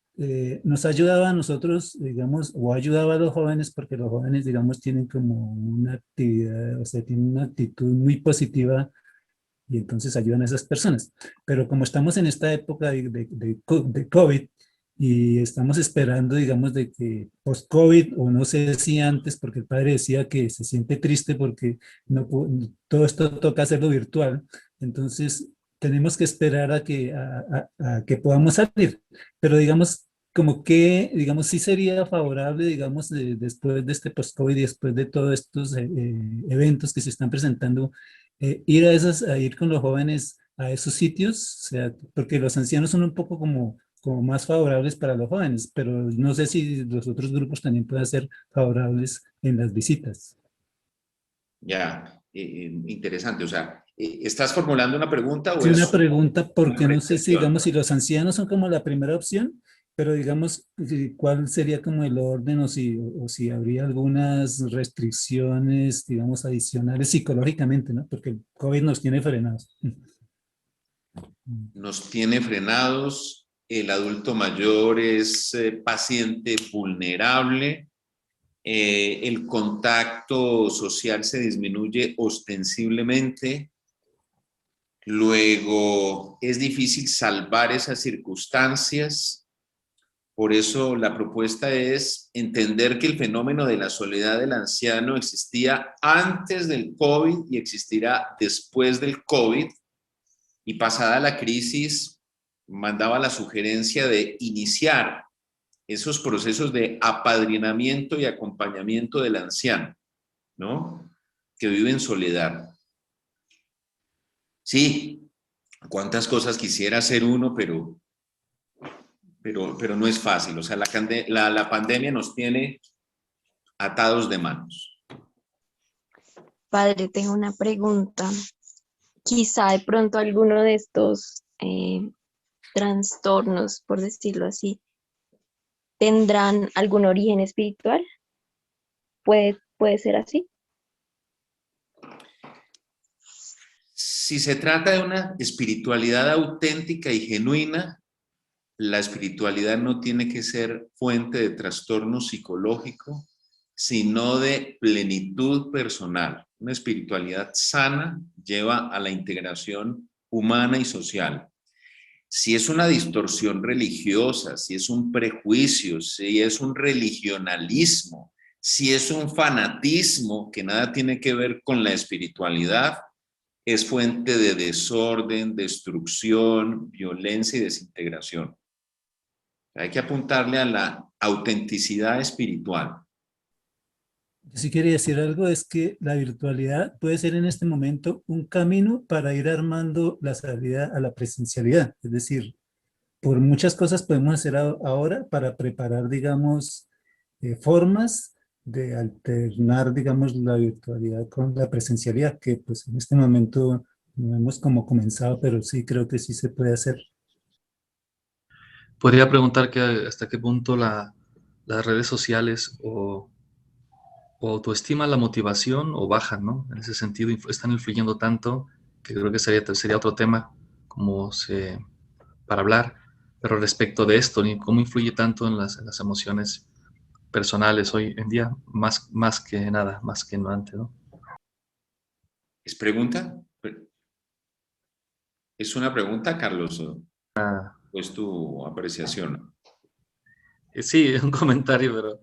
nos ayudaba a nosotros, digamos, o ayudaba a los jóvenes, porque los jóvenes, digamos, tienen como una actividad, o sea, tienen una actitud muy positiva y entonces ayudan a esas personas. Pero como estamos en esta época de COVID y estamos esperando, digamos, de que post-COVID, o no sé si antes, porque el padre decía que se siente triste porque todo esto toca hacerlo virtual, entonces tenemos que esperar a que podamos salir. Pero digamos, como que, digamos, sí sería favorable, digamos, después de este post-COVID y después de todos estos eventos que se están presentando, ir a ir con los jóvenes a esos sitios, o sea, porque los ancianos son un poco como más favorables para los jóvenes, pero no sé si los otros grupos también pueden ser favorables en las visitas. Ya, interesante. O sea, ¿estás formulando una pregunta o sí, es una pregunta, porque no sé si, reflexión? digamos, si los ancianos son como la primera opción, pero digamos, ¿cuál sería como el orden o si habría algunas restricciones, digamos, adicionales psicológicamente, ¿no? Porque el COVID nos tiene frenados. Nos tiene frenados, el adulto mayor es paciente vulnerable, el contacto social se disminuye ostensiblemente, luego es difícil salvar esas circunstancias. Por eso la propuesta es entender que el fenómeno de la soledad del anciano existía antes del COVID y existirá después del COVID. Y pasada la crisis, mandaba la sugerencia de iniciar esos procesos de apadrinamiento y acompañamiento del anciano, ¿no? Que vive en soledad. Sí, cuántas cosas quisiera hacer uno, pero no es fácil. O sea, la pandemia nos tiene atados de manos. Padre, tengo una pregunta. Quizá de pronto alguno de estos trastornos, por decirlo así, tendrán algún origen espiritual. ¿Puede ser así? Si se trata de una espiritualidad auténtica y genuina, la espiritualidad no tiene que ser fuente de trastorno psicológico, sino de plenitud personal. Una espiritualidad sana lleva a la integración humana y social. Si es una distorsión religiosa, si es un prejuicio, si es un religionalismo, si es un fanatismo que nada tiene que ver con la espiritualidad, es fuente de desorden, destrucción, violencia y desintegración. Hay que apuntarle a la autenticidad espiritual. Yo sí quería decir algo, es que la virtualidad puede ser en este momento un camino para ir armando la salida a la presencialidad. Es decir, por muchas cosas podemos hacer ahora para preparar, digamos, formas de alternar, digamos, la virtualidad con la presencialidad, que pues en este momento no hemos como comenzado, pero sí creo que sí se puede hacer. Podría preguntar que hasta qué punto las redes sociales o autoestima la motivación o bajan, ¿no? En ese sentido, están influyendo tanto que creo que sería otro tema para hablar, pero respecto de esto, ¿cómo influye tanto en las emociones personales hoy en día? Más que nada, más que no antes, ¿no? ¿Es pregunta? ¿Es una pregunta, Carlos? ¿O es tu apreciación? Sí, es un comentario, pero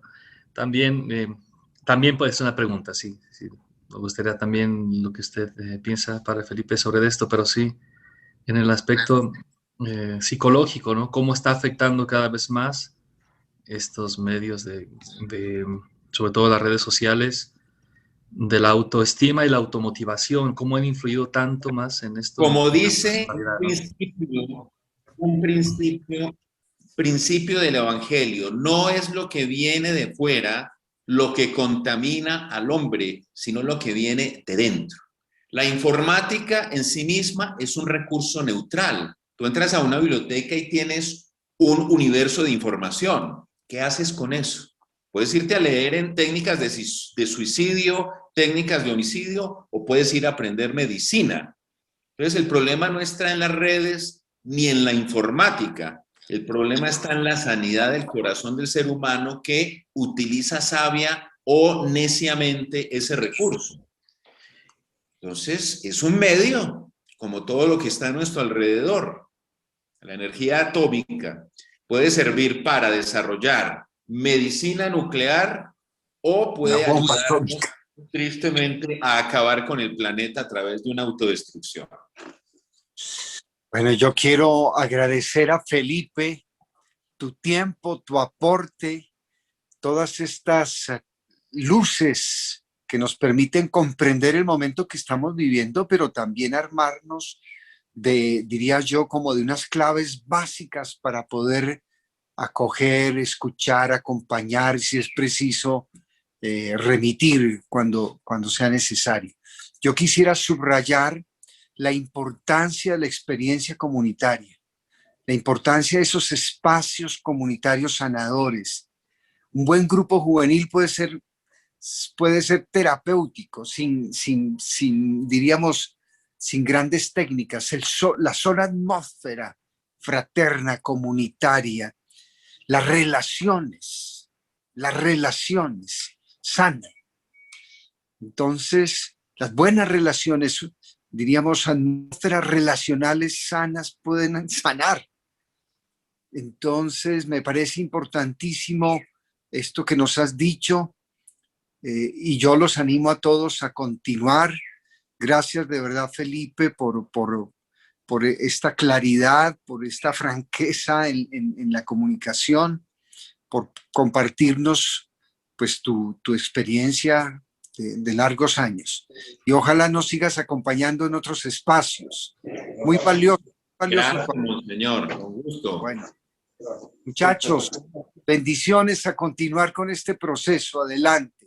también puede ser una pregunta, sí. Me gustaría también lo que usted piensa, Padre Felipe, sobre esto, pero sí, en el aspecto psicológico, ¿no? ¿Cómo está afectando cada vez más estos medios sobre todo las redes sociales, de la autoestima y la automotivación? ¿Cómo han influido tanto más en esto? Como dice un principio del Evangelio, no es lo que viene de fuera lo que contamina al hombre, sino lo que viene de dentro. La informática en sí misma es un recurso neutral. Tú entras a una biblioteca y tienes un universo de información. ¿Qué haces con eso? Puedes irte a leer en técnicas de suicidio, técnicas de homicidio, o puedes ir a aprender medicina. Entonces, el problema no está en las redes ni en la informática. El problema está en la sanidad del corazón del ser humano que utiliza sabia o neciamente ese recurso. Entonces, es un medio, como todo lo que está a nuestro alrededor. La energía atómica puede servir para desarrollar medicina nuclear o puede ayudarnos tristemente a acabar con el planeta a través de una autodestrucción. Bueno, yo quiero agradecer a Felipe tu tiempo, tu aporte, todas estas luces que nos permiten comprender el momento que estamos viviendo, pero también armarnos diría yo, como de unas claves básicas para poder acoger, escuchar, acompañar, si es preciso, remitir cuando sea necesario. Yo quisiera subrayar la importancia de la experiencia comunitaria, la importancia de esos espacios comunitarios sanadores. Un buen grupo juvenil puede ser terapéutico, diríamos, sin grandes técnicas. La sola atmósfera fraterna, comunitaria, las relaciones sanas. Entonces, las buenas relaciones, diríamos, atmósferas relacionales sanas pueden sanar. Entonces, me parece importantísimo esto que nos has dicho, y yo los animo a todos a continuar. Gracias de verdad, Felipe, por esta claridad, por esta franqueza en la comunicación, por compartirnos pues tu experiencia de largos años. Y ojalá nos sigas acompañando en otros espacios. Muy valioso. Gracias, Monseñor, con gusto. Bueno, muchachos, bendiciones, a continuar con este proceso. Adelante.